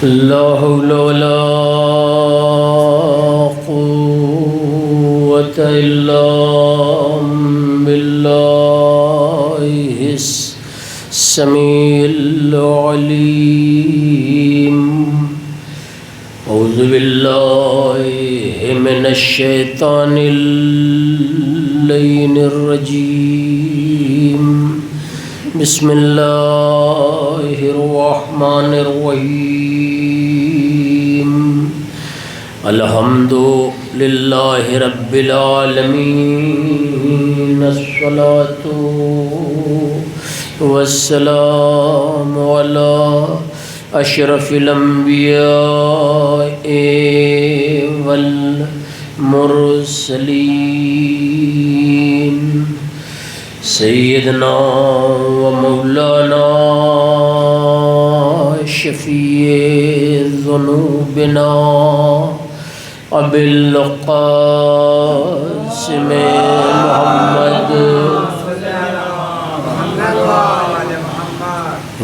لا حول ولا قوة إلا بالله السميع العليم. أعوذ بالله من الشيطان اللعين الرجيم. بسم الله الرحمن الرحيم. الحمد لله رب العالمين. الصلاة والسلام على أشرف الأنبياء والمرسلين سيدنا ومولانا شفيع ذنوبنا أبي القاسم محمد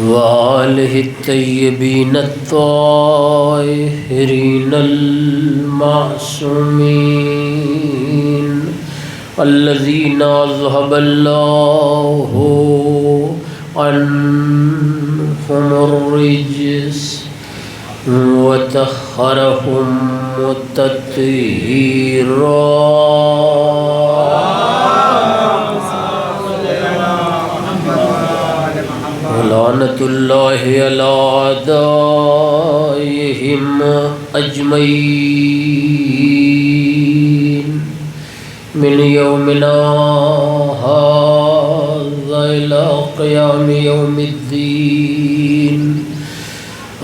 وآله الطيبين الطاهرين المعصومين الذين أذهب الله عنهم الرجس وطهرهم تطهيرا. لعنة الله على أعدائهم أجمعين من يومنا هذا إلى قيام يوم الدين.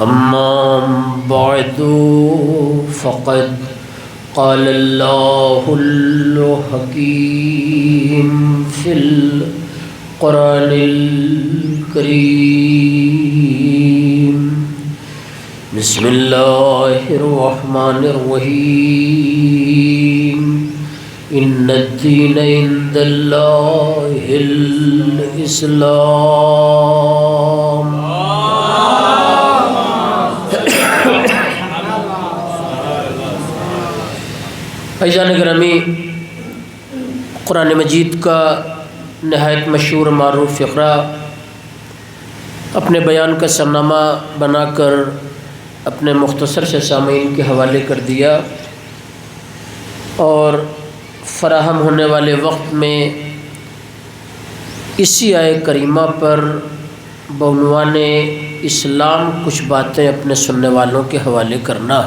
أما بعد فقد قال الله الحكيم في القرآن الكريم. بسم الله الرحمن الرحيم. إن الدين عند الله الإسلام. عزیزان گرامی، قرآن مجید کا نہایت مشہور معروف فقرہ اپنے بیان کا سرنامہ بنا کر اپنے مختصر سے سامعین کے حوالے کر دیا، اور فراہم ہونے والے وقت میں اسی آیہ کریمہ پر بعنوان اسلام کچھ باتیں اپنے سننے والوں کے حوالے کرنا.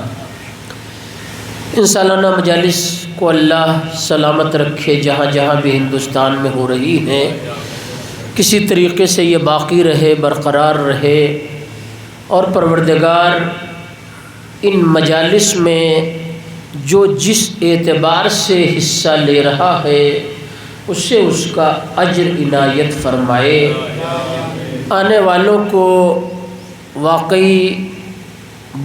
ان سالانہ مجالس کو اللہ سلامت رکھے، جہاں جہاں بھی ہندوستان میں ہو رہی ہیں، کسی طریقے سے یہ باقی رہے، برقرار رہے، اور پروردگار ان مجالس میں جو جس اعتبار سے حصہ لے رہا ہے اس سے اس کا اجر عنایت فرمائے. آنے والوں کو واقعی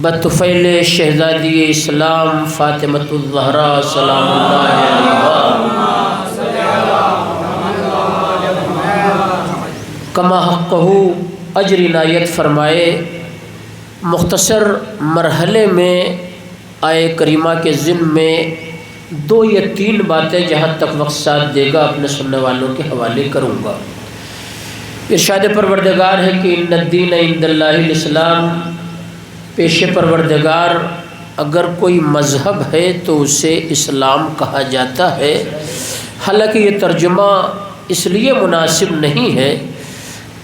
بطفیل شہزادی اسلام فاطمۃ الزہرا سلام اللہ علیہا کما حقہ اجر عنایت فرمائے. مختصر مرحلے میں آیہ کریمہ کے ضمن میں 2 یا 3 باتیں جہاں تک وقت ساتھ دے گا اپنے سننے والوں کے حوالے کروں گا. ارشاد پروردگار ہے کہ ان الدین عند اللہ الاسلام. پیش پروردگار اگر کوئی مذہب ہے تو اسے اسلام کہا جاتا ہے. حالانکہ یہ ترجمہ اس لیے مناسب نہیں ہے،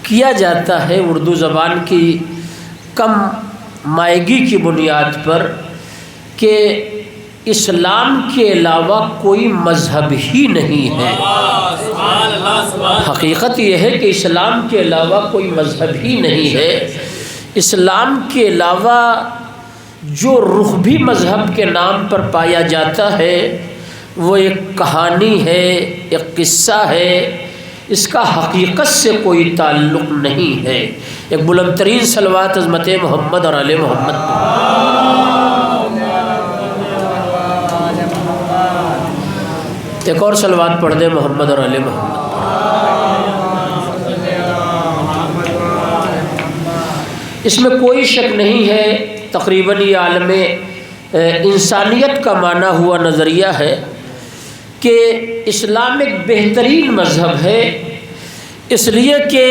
کیا جاتا ہے اردو زبان کی کم مائگی کی بنیاد پر کہ اسلام کے علاوہ کوئی مذہب ہی نہیں ہے. حقیقت یہ ہے کہ اسلام کے علاوہ کوئی مذہب ہی نہیں ہے. اسلام کے علاوہ جو رخ بھی مذہب کے نام پر پایا جاتا ہے وہ ایک کہانی ہے، ایک قصہ ہے، اس کا حقیقت سے کوئی تعلق نہیں ہے. ایک بلند ترین صلوات عظمت محمد اور آل محمد. ایک اور صلوات پڑھ دے محمد اور آل محمد. اس میں کوئی شک نہیں ہے تقریباً یہ عالم انسانیت کا مانا ہوا نظریہ ہے کہ اسلام ایک بہترین مذہب ہے، اس لیے کہ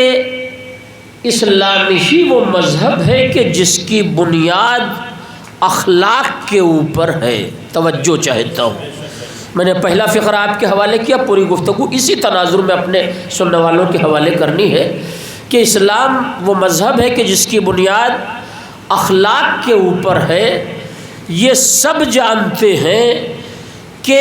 اسلام ہی وہ مذہب ہے کہ جس کی بنیاد اخلاق کے اوپر ہے۔ توجہ چاہتا ہوں، میں نے پہلا فقرہ آپ کے حوالے کیا، پوری گفتگو اسی تناظر میں اپنے سننے والوں کے حوالے کرنی ہے کہ اسلام وہ مذہب ہے کہ جس کی بنیاد اخلاق کے اوپر ہے۔ یہ سب جانتے ہیں کہ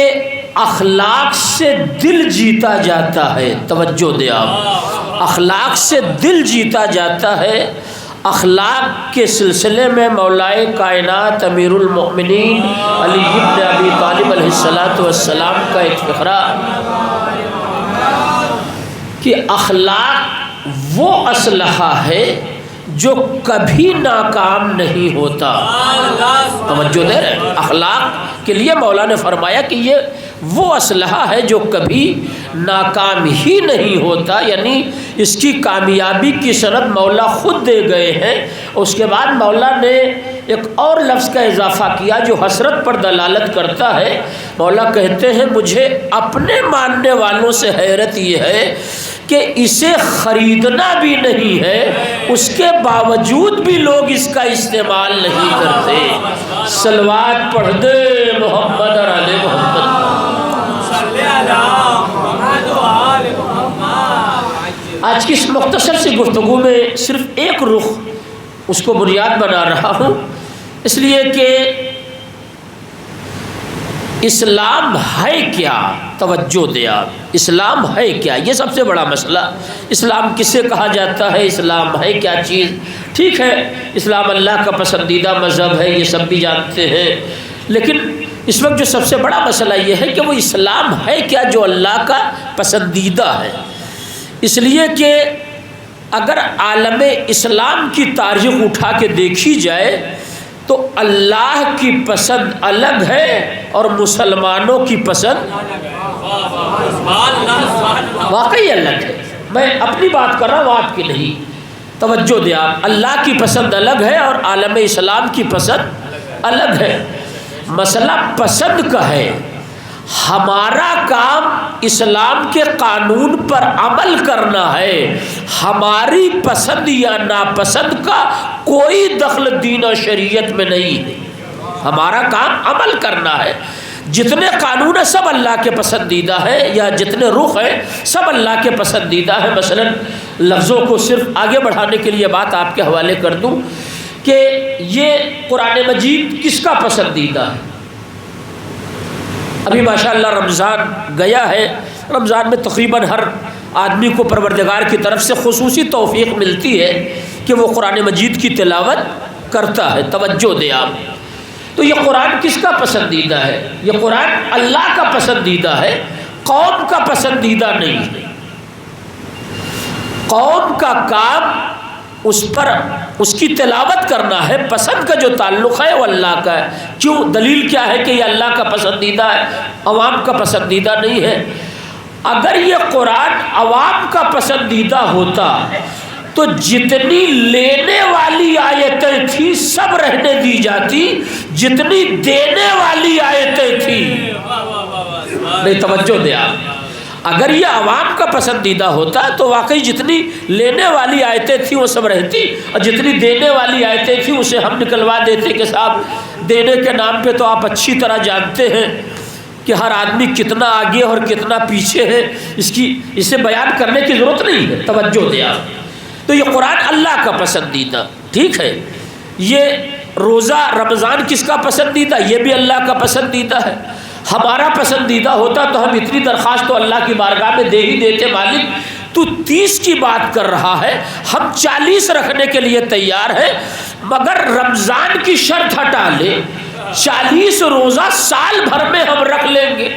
اخلاق سے دل جیتا جاتا ہے۔ توجہ دیں آپ، اخلاق سے دل جیتا جاتا ہے۔ اخلاق کے سلسلے میں مولائے کائنات امیر المؤمنین علی بن ابی طالب علیہ السلام کا ایک فقرہ کہ اخلاق وہ اسلحہ ہے جو کبھی ناکام نہیں ہوتا۔ توجہ دے رہے ہیں، اخلاق کے لیے مولا نے فرمایا کہ یہ وہ اسلحہ ہے جو کبھی ناکام ہی نہیں ہوتا، یعنی اس کی کامیابی کی سند مولا خود دے گئے ہیں۔ اس کے بعد مولا نے ایک اور لفظ کا اضافہ کیا جو حسرت پر دلالت کرتا ہے۔ مولا کہتے ہیں مجھے اپنے ماننے والوں سے حیرت یہ ہے کہ اسے خریدنا بھی نہیں ہے، اس کے باوجود بھی لوگ اس کا استعمال نہیں کرتے۔ صلوات پڑھ دے محمد اور آل محمد۔ آج کی اس مختصر سی گفتگو میں صرف ایک رخ اس کو بنیاد بنا رہا ہوں، اس لیے کہ اسلام ہے کیا؟ توجہ دے آپ، اسلام ہے کیا؟ یہ سب سے بڑا مسئلہ۔ اسلام کسے کہا جاتا ہے؟ اسلام ہے کیا چیز؟ ٹھیک ہے، اسلام اللہ کا پسندیدہ مذہب ہے، یہ سب بھی جانتے ہیں، لیکن اس وقت جو سب سے بڑا مسئلہ یہ ہے کہ وہ اسلام ہے کیا جو اللہ کا پسندیدہ ہے۔ اس لیے کہ اگر عالم اسلام کی تاریخ اٹھا کے دیکھی جائے تو اللہ کی پسند الگ ہے اور مسلمانوں کی پسند واقعی الگ ہے۔ میں اپنی بات کر رہا ہوں، آپ کی نہیں۔ توجہ دیں آپ، اللہ کی پسند الگ ہے اور عالم اسلام کی پسند الگ ہے۔ مسئلہ پسند کا ہے۔ ہمارا کام اسلام کے قانون پر عمل کرنا ہے، ہماری پسند یا ناپسند کا کوئی دخل دین و شریعت میں نہیں ہے۔ ہمارا کام عمل کرنا ہے۔ جتنے قانون ہیں سب اللہ کے پسندیدہ ہیں، یا جتنے رخ ہیں سب اللہ کے پسندیدہ ہیں۔ مثلا لفظوں کو صرف آگے بڑھانے کے لیے بات آپ کے حوالے کر دوں کہ یہ قرآن مجید کس کا پسندیدہ ہے؟ ابھی ماشاءاللہ رمضان گیا ہے، رمضان میں تقریباً ہر آدمی کو پروردگار کی طرف سے خصوصی توفیق ملتی ہے کہ وہ قرآن مجید کی تلاوت کرتا ہے۔ توجہ دیں آپ، تو یہ قرآن کس کا پسندیدہ ہے؟ یہ قرآن اللہ کا پسندیدہ ہے، قوم کا پسندیدہ نہیں ہے۔ قوم کا کام اس پر اس کی تلاوت کرنا ہے، پسند کا جو تعلق ہے وہ اللہ کا ہے۔ کیوں؟ دلیل کیا ہے کہ یہ اللہ کا پسندیدہ ہے، عوام کا پسندیدہ نہیں ہے؟ اگر یہ قرآن عوام کا پسندیدہ ہوتا تو جتنی لینے والی آیتیں تھیں سب رہنے دی جاتی، جتنی دینے والی آیتیں تھیں نہیں۔ توجہ دیں آپ، اگر یہ عوام کا پسندیدہ ہوتا تو واقعی جتنی لینے والی آیتیں تھیں وہ سب رہتی، اور جتنی دینے والی آیتیں تھیں اسے ہم نکلوا دیتے کہ صاحب دینے کے نام پہ تو آپ اچھی طرح جانتے ہیں کہ ہر آدمی کتنا آگے اور کتنا پیچھے ہے، اسے بیان کرنے کی ضرورت نہیں ہے۔ توجہ دیں آپ، تو یہ قرآن اللہ کا پسندیدہ، ٹھیک ہے۔ یہ روزہ رمضان کس کا پسندیدہ؟ یہ بھی اللہ کا پسندیدہ ہے۔ ہمارا پسندیدہ ہوتا تو ہم اتنی درخواست تو اللہ کی بارگاہ میں دے ہی دیتے، مالک تو 30 کی بات کر رہا ہے، ہم 40 رکھنے کے لیے تیار ہیں، مگر رمضان کی شرط ہٹا لے، 40 روزہ سال بھر میں ہم رکھ لیں گے،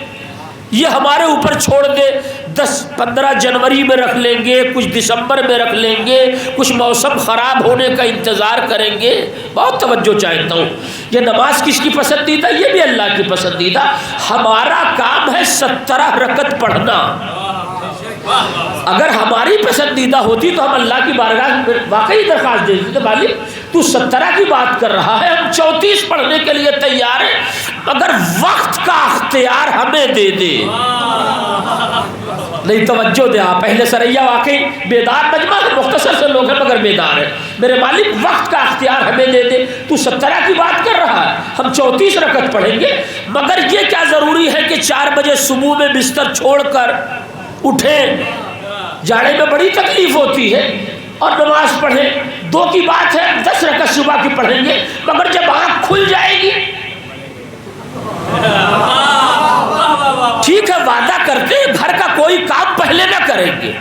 یہ ہمارے اوپر چھوڑ دے، 10-15 جنوری میں رکھ لیں گے، کچھ دسمبر میں رکھ لیں گے، کچھ موسم خراب ہونے کا انتظار کریں گے۔ بہت توجہ چاہتا ہوں، یہ نماز کس کی پسندیدہ؟ یہ بھی اللہ کی پسندیدہ۔ ہمارا کام ہے 17 رکعت پڑھنا۔ اگر ہماری پسندیدہ ہوتی تو ہم اللہ کی بارگاہ میں واقعی درخواست دے دیتے، مالک تو 17 کی بات کر رہا ہے، ہم 34 پڑھنے کے لیے تیار ہیں، مگر وقت کا اختیار ہمیں دے دے۔ نہیں توجہ دے آپ، اہل سریہ واقعی بیدار مجمع ہے، مختصر سے لوگ ہیں مگر بیدار ہیں۔ میرے مالک وقت کا اختیار ہمیں دے دے، تو 17 کی بات کر رہا ہے، ہم 34 رکعت پڑھیں گے، مگر یہ کیا ضروری ہے کہ 4 بجے صبح میں بستر چھوڑ کر اٹھیں؟ جاڑے میں بڑی تکلیف ہوتی ہے اور نماز پڑھیں۔ 2 کی بات ہے 10 رکعت صبح کی پڑھیں گے، مگر جب آنکھ کھل جائے گی، ٹھیک ہے وعدہ کرتے ہیں گھر کا کوئی کام پہلے نہ کریں گے،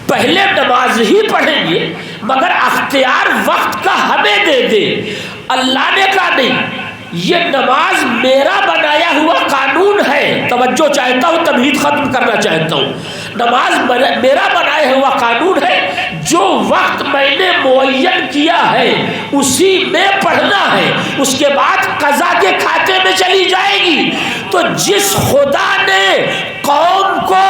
پہلے نماز ہی پڑھیں گے، مگر اختیار وقت کا ہمیں دے دے۔ اللہ نے کہا نہیں، یہ نماز میرا بنایا ہوا قانون ہے۔ توجہ چاہتا ہوں، تمہید ختم کرنا چاہتا ہوں۔ نماز میرا بنایا ہوا قانون ہے، جو وقت میں نے معین کیا ہے اسی میں پڑھنا ہے، اس کے بعد قضا کے کھاتے میں چلی جائے گی۔ تو جس خدا نے قوم کو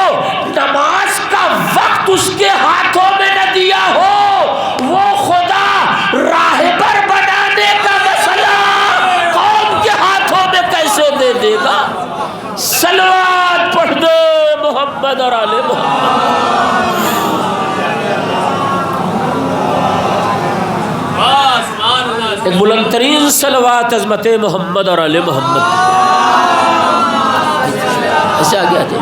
نماز کا وقت اس کے ہاتھوں میں نہ دیا ہو، وہ خدا راہبر بنانے کا مسئلہ قوم کے ہاتھوں میں کیسے دے دے گا؟ صلوات پڑھ دے محمد اور آل محمد۔ ایک بلند ترین صلوات عظمت محمد اور آل محمد۔ ایسے آگے آ جائے،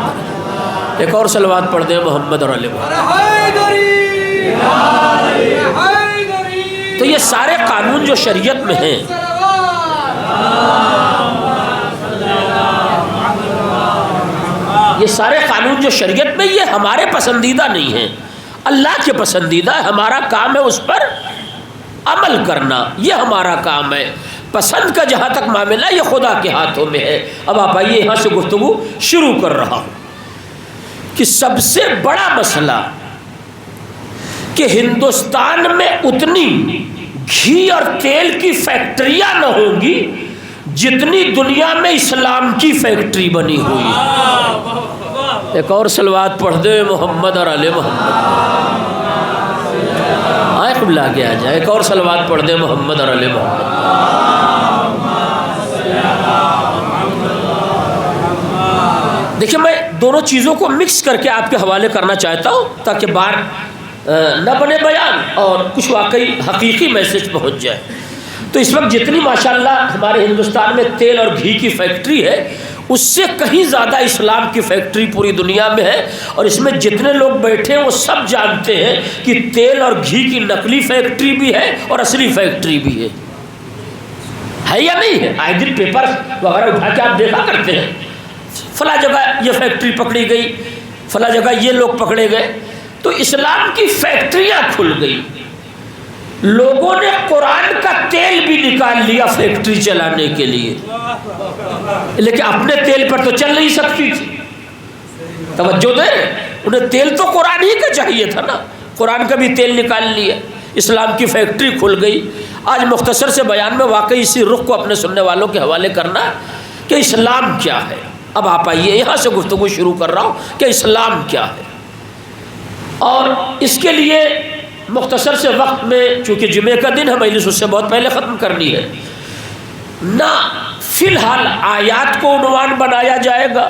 ایک اور صلوات پڑھ دیں محمد اور آل محمد۔ تو یہ سارے قانون جو شریعت میں ہیں، یہ سارے قانون جو شریعت میں، یہ ہمارے پسندیدہ نہیں ہیں، اللہ کے پسندیدہ ہے۔ ہمارا کام ہے اس پر عمل کرنا، یہ ہمارا کام ہے۔ پسند کا جہاں تک معاملہ یہ خدا کے ہاتھوں میں ہے۔ اب آپ آئیے، یہاں سے گفتگو شروع کر رہا ہوں کہ سب سے بڑا مسئلہ کہ ہندوستان میں اتنی گھی اور تیل کی فیکٹریاں نہ ہوں گی جتنی دنیا میں اسلام کی فیکٹری بنی ہوئی۔ ایک اور صلوات پڑھ دے محمد اور آل محمد۔ آئے قبلہ آگے آ جائے، ایک اور صلوات پڑھ دے محمد اور آل محمد۔ دیکھیں، میں دونوں چیزوں کو مکس کر کے آپ کے حوالے کرنا چاہتا ہوں تاکہ بار نہ بنے بیان اور کچھ واقعی حقیقی میسج پہنچ جائے۔ تو اس وقت جتنی ماشاءاللہ ہمارے ہندوستان میں تیل اور گھی کی فیکٹری ہے، اس سے کہیں زیادہ اسلام کی فیکٹری پوری دنیا میں ہے، اور اس میں جتنے لوگ بیٹھے ہیں وہ سب جانتے ہیں کہ تیل اور گھی کی نقلی فیکٹری بھی ہے اور اصلی فیکٹری بھی ہے یا نہیں ہے؟ آئے دن پیپر وغیرہ اٹھا کے آپ دیکھا کرتے ہیں، فلاں جگہ یہ فیکٹری پکڑی گئی، فلاں جگہ یہ لوگ پکڑے گئے۔ تو اسلام کی فیکٹریاں کھل گئی، لوگوں نے قرآن کا تیل بھی نکال لیا فیکٹری چلانے کے لیے، لیکن اپنے تیل پر تو چل نہیں سکتی تھی۔ توجہ دے، انہیں تیل تو قرآن ہی کا چاہیے تھا نا، قرآن کا بھی تیل نکال لیا، اسلام کی فیکٹری کھل گئی۔ آج مختصر سے بیان میں واقعی اسی رخ کو اپنے سننے والوں کے حوالے کرنا کہ اسلام کیا ہے۔ اب آپ آئیے، یہاں سے گفتگو شروع کر رہا ہوں کہ اسلام کیا ہے، اور اس کے لیے مختصر سے وقت میں، چونکہ جمعہ کا دن ہے، مجلس اس سے بہت پہلے ختم کرنی ہے، نہ فی الحال آیات کو عنوان بنایا جائے گا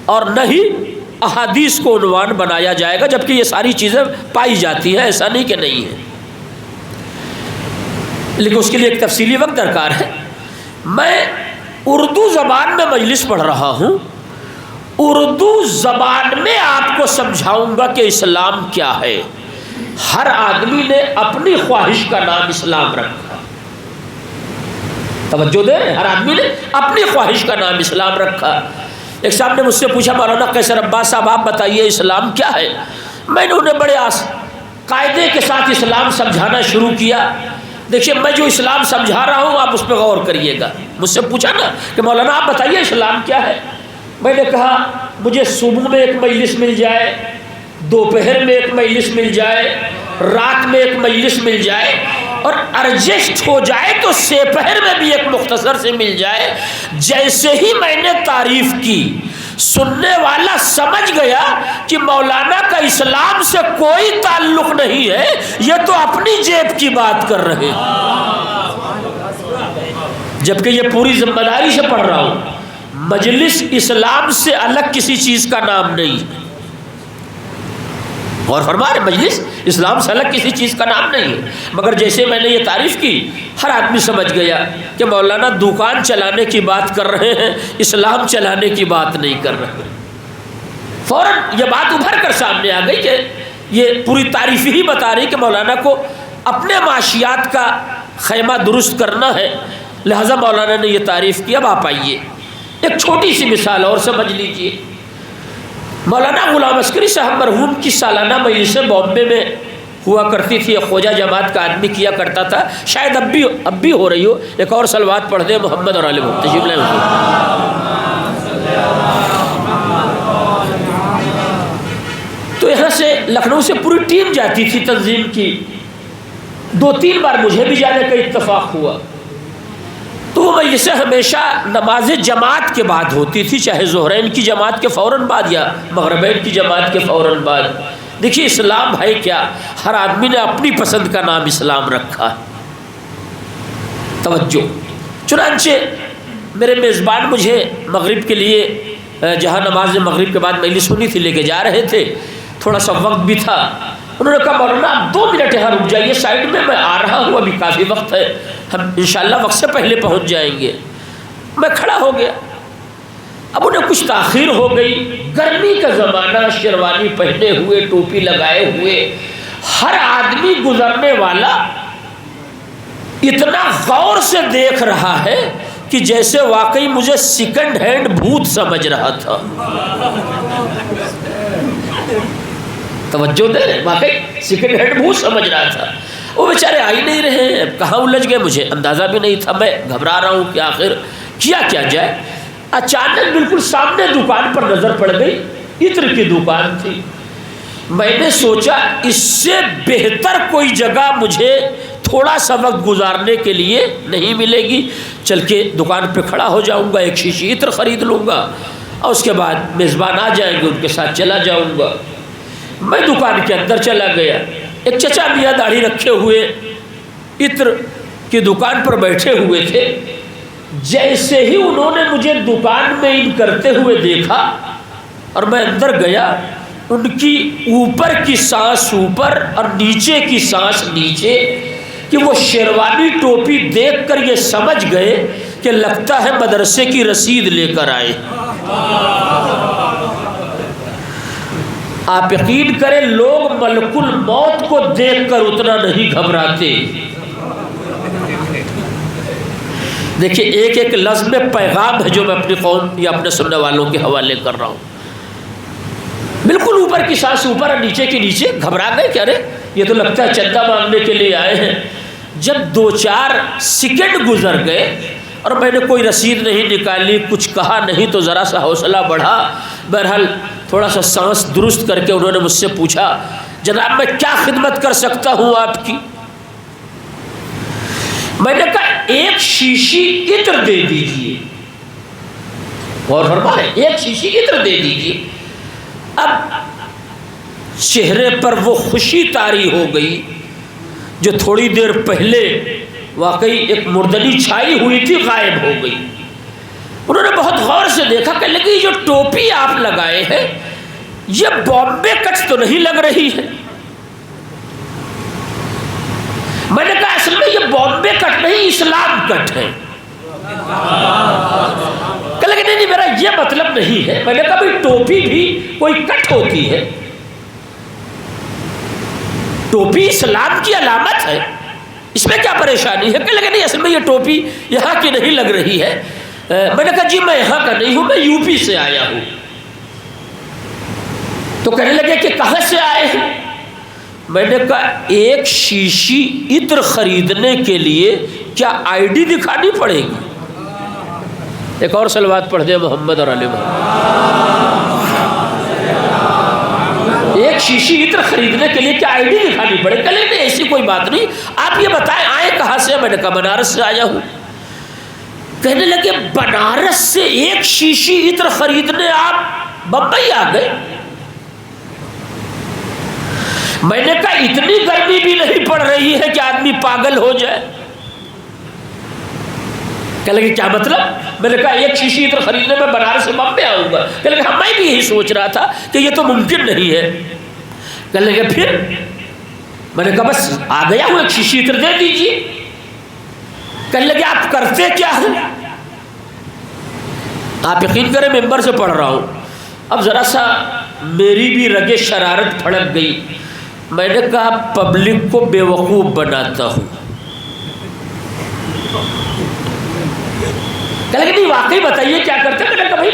اور نہ ہی احادیث کو عنوان بنایا جائے گا، جبکہ یہ ساری چیزیں پائی جاتی ہیں، ایسا نہیں کہ نہیں ہے، لیکن اس کے لیے ایک تفصیلی وقت درکار ہے۔ میں اردو زبان میں مجلس پڑھ رہا ہوں، اردو زبان میں آپ کو سمجھاؤں گا کہ اسلام کیا ہے۔ ہر آدمی نے اپنی خواہش کا نام اسلام رکھا، توجہ دے، ہر آدمی نے اپنی خواہش کا نام اسلام رکھا۔ ایک صاحب نے مجھ سے پوچھا، مولانا قیصر عباس صاحب آپ بتائیے اسلام کیا ہے؟ میں نے انہیں بڑے قاعدے کے ساتھ اسلام سمجھانا شروع کیا۔ دیکھیے، میں جو اسلام سمجھا رہا ہوں آپ اس پہ غور کریے گا۔ مجھ سے پوچھا نا کہ مولانا آپ بتائیے اسلام کیا ہے، میں نے کہا مجھے صبح میں ایک مجلس مل جائے، دوپہر میں ایک مجلس مل جائے، رات میں ایک مجلس مل جائے، اور ارجسٹ ہو جائے تو سپہر میں بھی ایک مختصر سے مل جائے، جیسے ہی میں نے تعریف کی سننے والا سمجھ گیا کہ مولانا کا اسلام سے کوئی تعلق نہیں ہے، یہ تو اپنی جیب کی بات کر رہے ہیں، جبکہ یہ پوری ذمہ داری سے پڑھ رہا ہوں۔ مجلس اسلام سے الگ کسی چیز کا نام نہیں، اور فرما رہے مجلس اسلام سے الگ کسی چیز کا نام نہیں ہے، مگر جیسے میں نے یہ تعریف کی ہر آدمی سمجھ گیا کہ مولانا دکان چلانے کی بات کر رہے ہیں، اسلام چلانے کی بات نہیں کر رہے۔ فوراً یہ بات ابھر کر سامنے آ گئی کہ یہ پوری تعریف ہی بتا رہی کہ مولانا کو اپنے معاشیات کا خیمہ درست کرنا ہے، لہذا مولانا نے یہ تعریف کی۔ اب آپ آئیے ایک چھوٹی سی مثال اور سمجھ لیجئے۔ مولانا غلام عسکری صاحب مرحوم کی سالانہ مجلس بامبے میں ہوا کرتی تھی، خواجہ جماعت کا آدمی کیا کرتا تھا، شاید اب بھی ہو رہی ہو۔ ایک اور صلوات پڑھ دیں محمد اور آل محمد، تشریف لائیں حضور۔ تو یہاں سے لکھنؤ سے پوری ٹیم جاتی تھی تنظیم کی، 2-3 بار مجھے بھی جانے کا اتفاق ہوا۔ تو وہ مجلس ہمیشہ نماز جماعت کے بعد ہوتی تھی، چاہے ظہرین کی جماعت کے فوراً بعد یا مغربین کی جماعت کے فوراً بعد۔ دیکھیے اسلام ہے کیا، ہر آدمی نے اپنی پسند کا نام اسلام رکھا ہے۔ توجہ، چنانچہ میرے میزبان مجھے مغرب کے لیے جہاں نماز مغرب کے بعد مجلس ہونی تھی لے کے جا رہے تھے، تھوڑا سا وقت بھی تھا، انہوں نے کہا مولانا آپ 2 منٹ یہاں رک جائیے سائڈ میں آ رہا ہوں، ابھی کافی وقت ہے، ہم انشاءاللہ وقت سے پہلے پہنچ جائیں گے۔ میں کھڑا ہو گیا، اب انہیں کچھ تاخیر ہو گئی، گرمی کا زمانہ، شیروانی پہنے ہوئے، ٹوپی لگائے ہوئے، ہر آدمی گزرنے والا اتنا غور سے دیکھ رہا ہے کہ جیسے واقعی مجھے سیکنڈ ہینڈ بھوت سمجھ رہا تھا۔ توجہ دے رہے، واقعی سیکنڈ ہینڈ بھوت سمجھ رہا تھا۔ وہ بیچارے آ ہی نہیں رہے، کہاں الجھ گئے مجھے اندازہ بھی نہیں تھا، میں گھبرا رہا ہوں کہ آخر کیا جائے۔ اچانک بالکل سامنے دکان پر نظر پڑ گئی، عطر کی دکان تھی۔ میں نے سوچا اس سے بہتر کوئی جگہ مجھے تھوڑا سا وقت گزارنے کے لیے نہیں ملے گی، چل کے دکان پہ کھڑا ہو جاؤں گا، ایک شیشی عطر خرید لوں گا اور اس کے بعد میزبان آ جائیں گے، ان کے ساتھ چلا جاؤں گا۔ میں دکان کے اندر چلا گیا، ایک چچا میاں داڑھی رکھے ہوئے عطر کی دکان پر بیٹھے ہوئے تھے۔ جیسے ہی انہوں نے مجھے دکان میں ان کرتے ہوئے دیکھا اور میں اندر گیا، ان کی اوپر کی سانس اوپر اور نیچے کی سانس نیچے، کہ وہ شیروانی ٹوپی دیکھ کر یہ سمجھ گئے کہ لگتا ہے مدرسے کی رسید لے کر آئے۔ آپ یقین کریں لوگ ملک الموت کو دیکھ کر اتنا نہیں گھبراتے۔ دیکھیے ایک ایک لفظ میں پیغام ہے جو میں اپنی قوم یا اپنے سننے والوں کے حوالے کر رہا ہوں۔ بالکل اوپر کی سانس اوپر اور نیچے کی نیچے، گھبرا گئے کہ ارے یہ تو لگتا ہے چندہ مانگنے کے لیے آئے ہیں۔ جب 2-4 سیکنڈ گزر گئے اور میں نے کوئی رسید نہیں نکالی، کچھ کہا نہیں، تو ذرا سا حوصلہ بڑھا۔ بہرحال تھوڑا سا سانس درست کر کے انہوں نے مجھ سے پوچھا جناب میں کیا خدمت کر سکتا ہوں آپ کی؟ میں نے کہا ایک شیشی عطر دے دیجئے، اور فرمائے ایک شیشی عطر دے دیجئے۔ اب چہرے پر وہ خوشی طاری ہو گئی جو تھوڑی دیر پہلے واقعی ایک مردنی چھائی ہوئی تھی، غائب ہو گئی۔ انہوں نے بہت غور سے دیکھا کہ لگی جو ٹوپی آپ لگائے ہیں یہ بامبے کٹ تو نہیں لگ رہی ہے۔ میں نے کہا اصل میں یہ بامبے کٹ نہیں اسلام کٹ ہے۔ کہ لگے نہیں میرا یہ مطلب نہیں ہے۔ میں نے کہا بھائی ٹوپی بھی کوئی کٹ ہوتی ہے، ٹوپی اسلام کی علامت ہے، اس میں کیا پریشانی ہے؟ کہ لگے نہیں اصل میں یہ ٹوپی یہاں کی نہیں لگ رہی ہے۔ میں نے کہا جی میں یہاں کا نہیں ہوں، میں یو پی سے آیا ہوں۔ تو کہنے لگے کہ کہاں سے آئے ہیں؟ میں نے کہا ایک شیشی عطر خریدنے کے لیے کیا آئی ڈی دکھانی پڑے گی؟ ایک اور صلوات پڑھ دیں محمد اور علی محمد۔ ایک شیشی عطر خریدنے کے لیے کیا آئی ڈی دکھانی پڑے؟ کہ نہیں ایسی کوئی بات نہیں، آپ یہ بتائیں آئے کہاں سے؟ میں نے کہا بنارس سے آیا ہوں۔ کہنے لگے بنارس سے ایک شیشی عطر خریدنے آپ بمبئی آ گئے؟ میں نے کہا اتنی گرمی بھی نہیں پڑ رہی ہے کہ آدمی پاگل ہو جائے۔ کہنے لگے کیا مطلب؟ میں نے کہا ایک شیشی عطر خریدنے میں بنارس سے بمبئی آؤں گا۔ کہنے لگے میں بھی یہی سوچ رہا تھا کہ یہ تو ممکن نہیں ہے۔ کہنے لگے پھر؟ میں نے کہا بس آ گیا ہوں، ایک شیشی عطر دے دیجیے۔ کہنے لگے آپ کرتے کیا ہیں؟ آپ یقین کریں ممبر سے پڑھ رہا ہوں، اب ذرا سا میری بھی رگ شرارت پھڑک گئی۔ میں نے کہا پبلک کو بیوقوف بناتا ہوں۔ کہنے لگے نہیں واقعی بتائیے کیا کرتے ہیں؟ میں نے کہا بھائی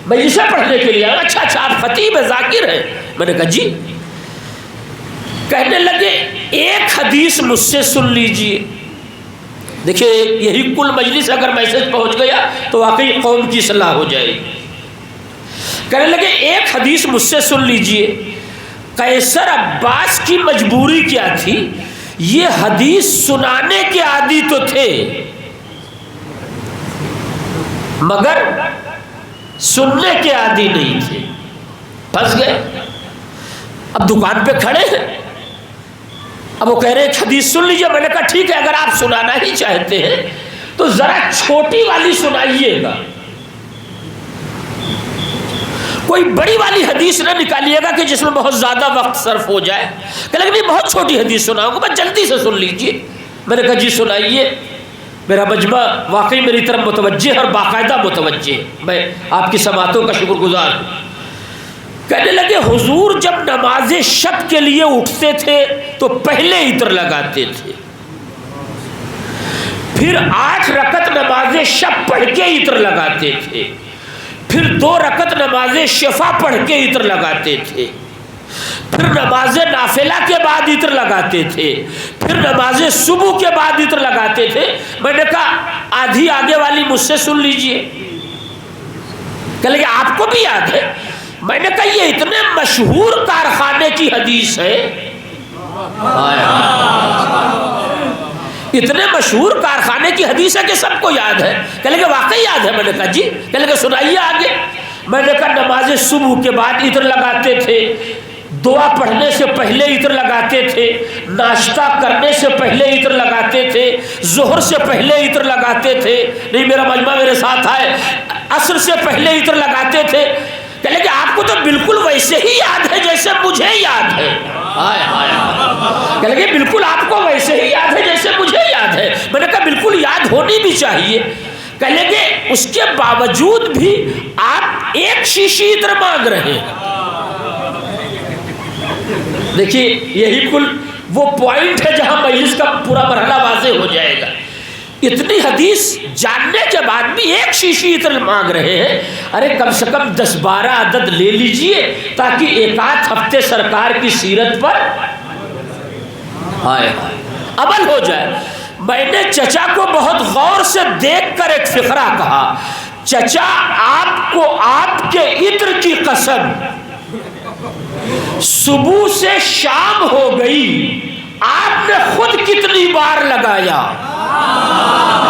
میں اسے پڑھنے کے لیے آیا۔ اچھا اچھا آپ خطیب ذاکر ہیں؟ میں نے کہا جی۔ کہنے لگے ایک حدیث مجھ سے سن لیجئے۔ دیکھیے یہی کل مجلس اگر میسج پہنچ گیا تو واقعی قوم کی اصلاح ہو جائے گی۔ کہنے لگے ایک حدیث مجھ سے سن لیجئے، قیصر عباس کی مجبوری کیا تھی؟ یہ حدیث سنانے کے عادی تو تھے مگر سننے کے عادی نہیں تھے، پھنس گئے۔ اب دکان پہ کھڑے ہیں، اب وہ کہہ رہے ایک حدیث سن لیجئے۔ میں نے کہا ٹھیک ہے اگر آپ سنانا ہی چاہتے ہیں تو ذرا چھوٹی والی سنائیے گا، کوئی بڑی والی حدیث نہ نکالیے گا کہ جس میں بہت زیادہ وقت صرف ہو جائے۔ کہ لگے نہیں بہت چھوٹی حدیث سناؤں گا، بس جلدی سے سن لیجئے۔ میں نے کہا جی سنائیے۔ میرا مجمع واقعی میری طرف متوجہ اور باقاعدہ متوجہ، میں آپ کی سماعتوں کا شکر گزار ہوں۔ کہنے لگے حضور جب نماز شب کے لیے اٹھتے تھے تو پہلے عطر لگاتے تھے، پھر 8 رکعت نماز شب پڑھ کے عطر لگاتے تھے، پھر 2 رکعت نماز شفا پڑھ کے عطر لگاتے تھے، پھر نماز نافلہ کے بعد عطر لگاتے تھے، پھر نماز صبح کے بعد عطر لگاتے تھے۔ میں نے کہا آدھی آگے والی مجھ سے سن لیجئے۔ کہ لگے آپ کو بھی یاد ہے؟ میں نے کہا یہ اتنے مشہور کارخانے کی حدیث ہے، اتنے مشہور کارخانے کی حدیث ہے کہ سب کو یاد ہے۔ کہ لگے واقعی یاد ہے؟ میں نے کہا جی۔ کہ لگے سنائیے آگے۔ میں نے کہا نماز صبح کے بعد عطر لگاتے تھے، دعا پڑھنے سے پہلے عطر لگاتے تھے، ناشتہ کرنے سے پہلے عطر لگاتے تھے، ظہر سے پہلے عطر لگاتے تھے، نہیں میرا مجمع میرے ساتھ آئے، عصر سے پہلے عطر لگاتے تھے۔ کہ لگے آپ کو تو بالکل ویسے ہی یاد ہے جیسے مجھے یاد ہے۔ کہ لگے بالکل آپ کو ویسے ہی یاد ہے جیسے مجھے یاد ہے۔ میں نے کہا بالکل یاد ہونی بھی چاہیے۔ کہ لگے اس کے باوجود بھی آپ ایک شیشی عطر مانگ رہے ہیں۔ دیکھیے یہی کل وہ پوائنٹ ہے جہاں مجلس کا پورا مرحلہ واضح ہو جائے گا۔ اتنی حدیث جاننے کے بعد بھی ایک شیشی عطر مانگ رہے ہیں۔ ارے کم سے کم 10-12 عدد لے لیجئے تاکہ ایک آدھ ہفتے سرکار کی سیرت پر عمل ہو جائے۔ میں نے چچا کو بہت غور سے دیکھ کر ایک فقرہ کہا، چچا آپ کو آپ کے عطر کی قسم صبح سے شام ہو گئی، آپ نے خود کتنی بار لگایا؟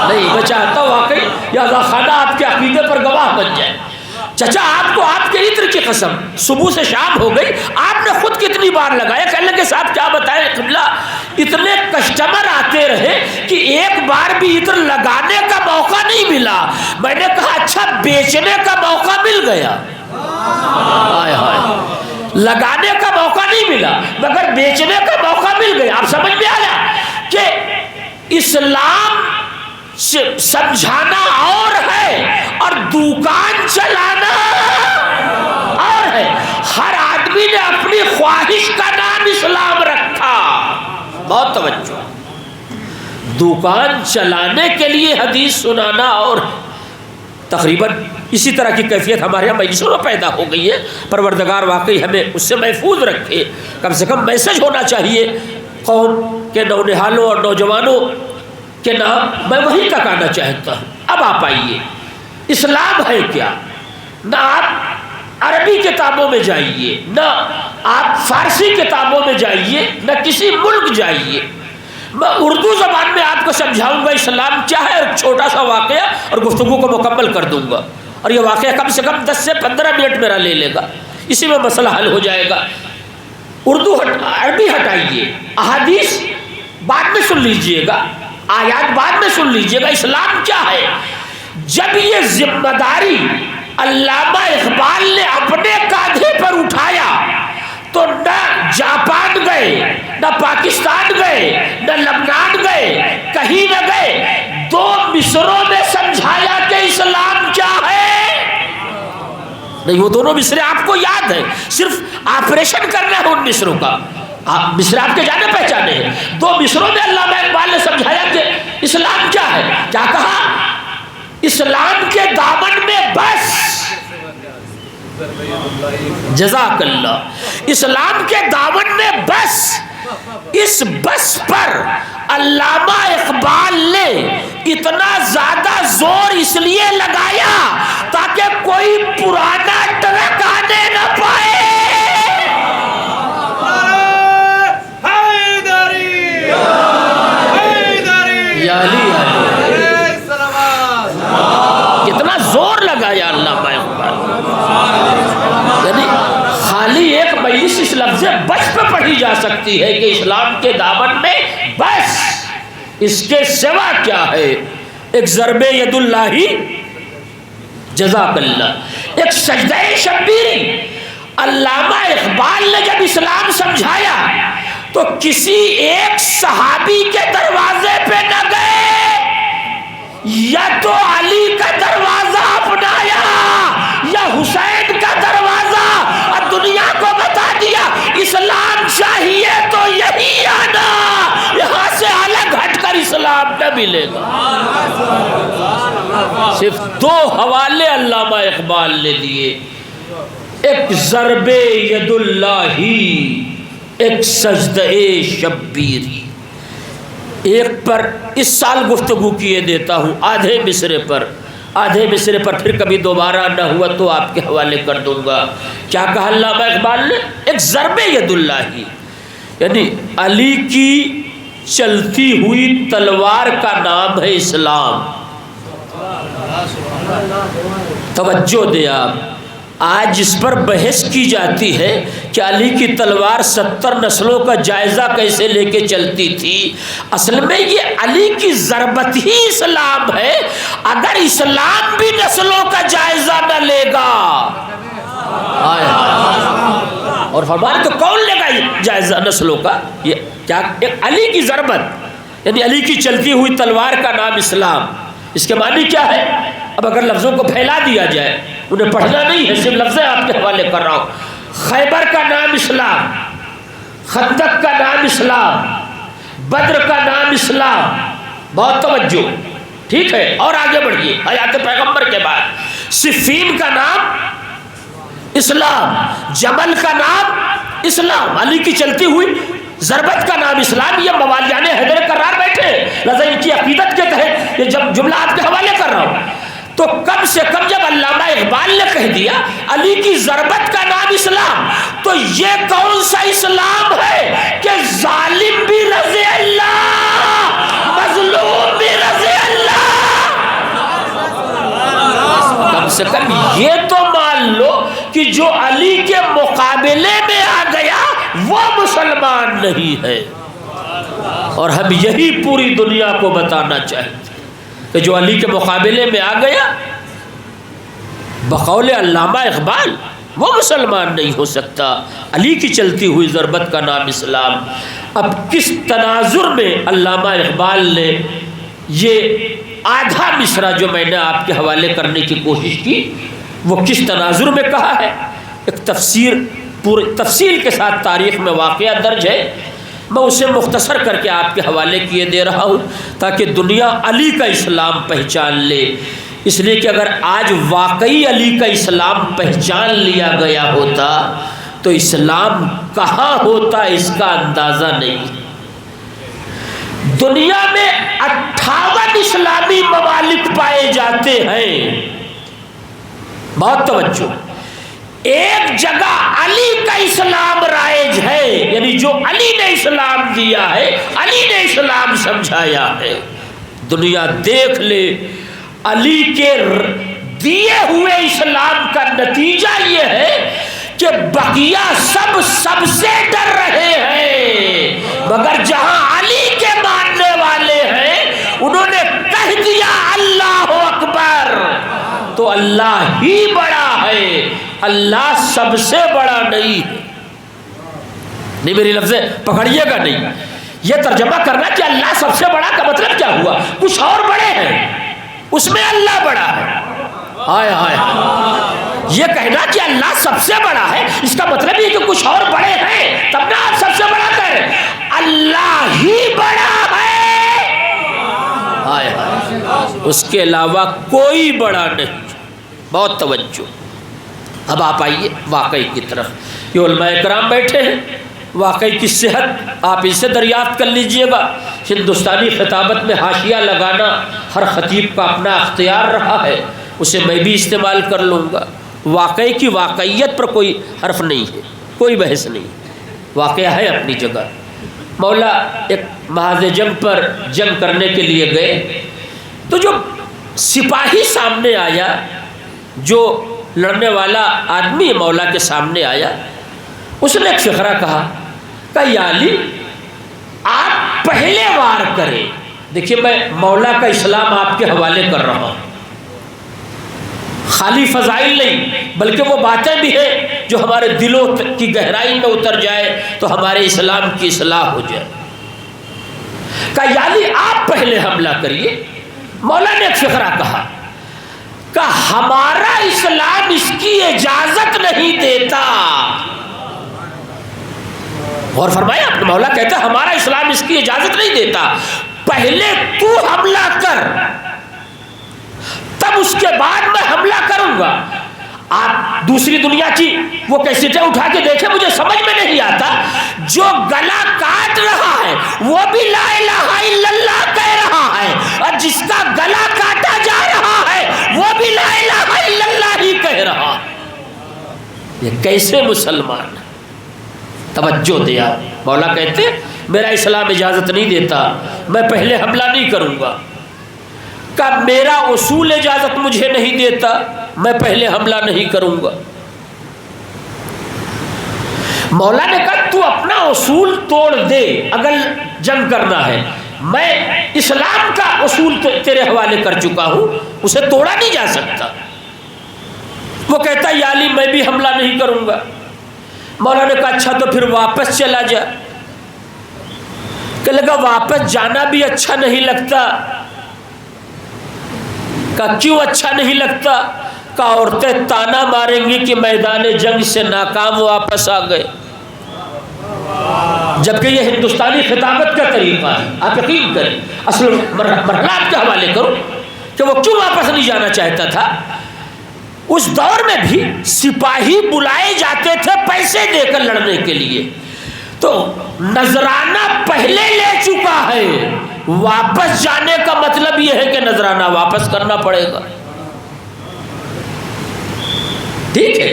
نہیں میں چاہتا ہوں واقعی یا خانہ آپ کے عقیدے پر گواہ بن جائے۔ چچا آپ کو آپ کے عطر کی قسم صبح سے شام ہو گئی، آپ نے خود کتنی بار لگایا؟ کہنے کے ساتھ کیا بتائیں قبلہ، اتنے کسٹمر آتے رہے کہ ایک بار بھی عطر لگانے کا موقع نہیں ملا۔ میں نے کہا اچھا بیچنے کا موقع مل گیا؟ لگانے کا موقع نہیں ملا مگر بیچنے کا موقع مل گیا۔ آپ سمجھ میں آیا کہ اسلام سے سمجھانا اور ہے اور دکان چلانا اور ہے۔ ہر آدمی نے اپنی خواہش کا نام اسلام رکھا، بہت توجہ۔ دکان چلانے کے لیے حدیث سنانا اور تقریباً اسی طرح کی کیفیت ہمارے یہاں مجلسوں میں پیدا ہو گئی ہے۔ پروردگار واقعی ہمیں اس سے محفوظ رکھے۔ کم سے کم میسج ہونا چاہیے قوم کے نونہالوں اور نوجوانوں کے نام میں وہیں تک آنا چاہتا ہوں۔ اب آپ آئیے، اسلام ہے کیا؟ نہ آپ عربی کتابوں میں جائیے، نہ آپ فارسی کتابوں میں جائیے، نہ کسی ملک جائیے۔ میں اردو زبان میں آپ کو سمجھاؤں گا اسلام کیا ہے، ایک چھوٹا سا واقعہ، اور گفتگو کو مکمل کر دوں گا، اور یہ واقعہ کم سے کم 10 سے 15 منٹ میرا لے لے گا، اسی میں مسئلہ حل ہو جائے گا۔ عربی ہٹائیے، احادیث بعد میں سن لیجئے گا، آیات بعد میں سن لیجئے گا۔ اسلام کیا ہے؟ جب یہ ذمہ داری علامہ اقبال نے اپنے کاندھے پر اٹھایا تو نہ جاپان گئے، نہ پاکستان گئے، نہ لبنان گئے، کہیں نہ گئے، 2 مصروں میں سمجھایا کہ اسلام کیا ہے۔ نہیں، وہ دونوں مصرے آپ کو یاد ہے، صرف آپریشن کرنا ہے ان مصروں کا، مصر آپ کے جانے پہچانے ہیں۔ 2 مصروں میں علامہ اقبال نے سمجھایا کہ اسلام کیا ہے۔ کیا کہا؟ اسلام کے دامن میں بس، جزاک اللہ، اسلام کے دامن میں بس۔ اس بس پر علامہ اقبال نے اتنا زیادہ زور اس لیے لگایا تاکہ کوئی پرانا ٹرک آنے نہ پائے۔ کتنا زور لگایا علامہ اقبال، یعنی خالی ایک مجلس اس لفظ بس پہ پڑھی جا سکتی ہے کہ اسلام کے دامن میں بس، اس کے سوا کیا ہے؟ ایک ضرب ید اللہ، جزاک اللہ، ایک سجدہ شبیری۔ علامہ اقبال نے جب اسلام سمجھایا تو کسی ایک صحابی کے دروازے پہ نہ گئے، یا تو علی کا دروازہ اپنایا یا حسین کا دروازہ، اور دنیا کو بتا دیا اسلام چاہیے تو یہی آنا، یہاں سے الگ ہٹ کر اسلام نہ ملے گا۔ صرف 2 حوالے علامہ اقبال نے دیے، ایک ضرب ید اللہ، ایک سجدہ شبیری۔ ایک پر اس سال گفتگو کیے دیتا ہوں، آدھے مصرے پر پھر کبھی دوبارہ نہ ہوا تو آپ کے حوالے کر دوں گا۔ کیا کہا علامہ اقبال نے؟ ایک ضرب ید اللہ، یعنی علی کی چلتی ہوئی تلوار کا نام ہے اسلام۔ توجہ دے آپ، آج اس پر بحث کی جاتی ہے کہ علی کی تلوار 70 نسلوں کا جائزہ کیسے لے کے چلتی تھی۔ اصل میں یہ علی کی ضربت ہی اسلام ہے۔ اگر اسلام بھی نسلوں کا جائزہ نہ لے گا، اور فرمایا کہ کون لے گا جائزہ نسلوں کا؟ یہ کیا؟ ایک علی کی ضربت، یعنی علی کی چلتی ہوئی تلوار کا نام اسلام۔ اس کے معنی کیا ہے؟ اب اگر لفظوں کو پھیلا دیا جائے، انہیں پڑھنا نہیں ہے، صرف لفظ آپ کے حوالے کر رہا ہوں۔ خیبر کا نام اسلام، خندق کا نام اسلام، بدر کا نام اسلام۔ بہت توجہ، ٹھیک ہے؟ اور آگے بڑھیے، حیات پیغمبر کے بعد صفین کا نام اسلام، جمل کا نام اسلام، علی کی چلتی ہوئی ضربت کا نام اسلام۔ یہ موالیان حیدر کرار بیٹھے، لذا ان کی عقیدت کے تحت یہ جب جملہ آپ کے حوالے کر رہا ہوں، تو کم سے کم جب علامہ اقبال نے کہہ دیا علی کی ضربت کا نام اسلام، تو یہ کون سا اسلام ہے کہ ظالم بھی رضی اللہ، مظلوم بھی رضی اللہ؟ کم سے کم یہ تو مان لو کہ جو علی کے مقابلے میں آ گیا وہ مسلمان نہیں ہے۔ اور ہم یہی پوری دنیا کو بتانا چاہتے کہ جو علی کے مقابلے میں آ گیا، بقول علامہ اقبال وہ مسلمان نہیں ہو سکتا۔ علی کی چلتی ہوئی ضربت کا نام اسلام۔ اب کس تناظر میں علامہ اقبال نے یہ آدھا مصرع جو میں نے آپ کے حوالے کرنے کی کوشش کی، وہ کس تناظر میں کہا ہے؟ ایک تفصیل کے ساتھ تاریخ میں واقعہ درج ہے، میں اسے مختصر کر کے آپ کے حوالے کیے دے رہا ہوں تاکہ دنیا علی کا اسلام پہچان لے۔ اس لیے کہ اگر آج واقعی علی کا اسلام پہچان لیا گیا ہوتا تو اسلام کہاں ہوتا اس کا اندازہ نہیں۔ دنیا میں 58 اسلامی ممالک پائے جاتے ہیں، بہت توجہ، ایک جگہ علی کا اسلام رائج ہے، یعنی جو علی نے اسلام دیا ہے، علی نے اسلام سمجھایا ہے۔ دنیا دیکھ لے علی کے دیے ہوئے اسلام کا نتیجہ یہ ہے کہ بقیہ سب سے ڈر رہے ہیں، مگر جہاں علی کے ماننے والے ہیں انہوں نے کہہ دیا اللہ اکبر، تو اللہ ہی بڑا ہے، اللہ سب سے بڑا نہیں ہے۔ نہیں، میری لفظیں پکڑیے گا نہیں، یہ ترجمہ کرنا کہ اللہ سب سے بڑا کا مطلب کیا ہوا؟ کچھ اور بڑے ہیں، اس میں اللہ بڑا ہے۔ ہائے ہائے، یہ کہنا کہ اللہ سب سے بڑا ہے اس کا مطلب یہ کہ کچھ اور بڑے ہیں، تب نہ آپ سب سے بڑا کہیں، اللہ ہی بڑا ہے۔ ہائے ہائے، اس کے علاوہ کوئی بڑا نہیں۔ بہت توجہ۔ اب آپ آئیے واقعی کی طرف۔ یہ علماء کرام بیٹھے ہیں، واقعی کی صحت آپ اسے دریافت کر لیجئے گا۔ ہندوستانی خطابت میں حاشیہ لگانا ہر خطیب کا اپنا اختیار رہا ہے، اسے میں بھی استعمال کر لوں گا۔ واقعی کی واقعیت پر کوئی حرف نہیں ہے، کوئی بحث نہیں، واقعہ ہے اپنی جگہ۔ مولا ایک محاذ جنگ پر جنگ کرنے کے لیے گئے، تو جو سپاہی سامنے آیا، جو لڑنے والا آدمی مولا کے سامنے آیا، اس نے ایک فقرہ کہا کہ یا علی آپ پہلے وار کریں۔ دیکھیے میں مولا کا اسلام آپ کے حوالے کر رہا ہوں، خالی فضائل نہیں بلکہ وہ باتیں بھی ہیں جو ہمارے دلوں کی گہرائی میں اتر جائے تو ہمارے اسلام کی اصلاح ہو جائے۔ کہ یا علی آپ پہلے حملہ کریے۔ مولا نے ایک فقرہ کہا کہ ہمارا اسلام اس کی اجازت نہیں دیتا۔ اور فرمایا اپنے مولا کہتا ہے ہمارا اسلام اس کی اجازت نہیں دیتا، پہلے تو حملہ کر تب اس کے بعد میں حملہ کروں گا۔ آپ دوسری دنیا کی وہ کیسٹیں اٹھا کے دیکھیں، مجھے سمجھ میں نہیں آتا، جو گلا کاٹ رہا ہے وہ بھی لا الہ الا اللہ کہہ رہا ہے، اور جس کا گلا کاٹا جا رہا ہے وہ بھی لا الہ الا اللہ ہی کہہ رہا ہے۔ یہ کیسے مسلمان؟ توجہ دیا۔ مولا کہتے میرا اسلام اجازت نہیں دیتا، میں پہلے حملہ نہیں کروں گا۔ کہ میرا اصول اجازت مجھے نہیں دیتا، میں پہلے حملہ نہیں کروں گا۔ مولا نے کہا تو اپنا اصول توڑ دے اگر جنگ کرنا ہے، میں اسلام کا اصول تیرے حوالے کر چکا ہوں، اسے توڑا نہیں جا سکتا۔ وہ کہتا یا علی میں بھی حملہ نہیں کروں گا۔ مولا نے کہا اچھا تو پھر واپس چلا جا۔ کہ لگا واپس جانا بھی اچھا نہیں لگتا۔ کہ کیوں اچھا نہیں لگتا؟ کہ عورتیں تانا ماریں گی کہ میدان جنگ سے ناکام واپس آ گئے، جبکہ یہ ہندوستانی خطابت کا طریقہ ہے۔ آپ یقین کریں، اصل مرحلہ آپ کے حوالے کرو کہ وہ کیوں واپس نہیں جانا چاہتا تھا۔ اس دور میں بھی سپاہی بلائے جاتے تھے پیسے دے کر لڑنے کے لیے، تو نذرانہ پہلے لے چکا ہے، واپس جانے کا مطلب یہ ہے کہ نذرانہ واپس کرنا پڑے گا۔ ٹھیک ہے،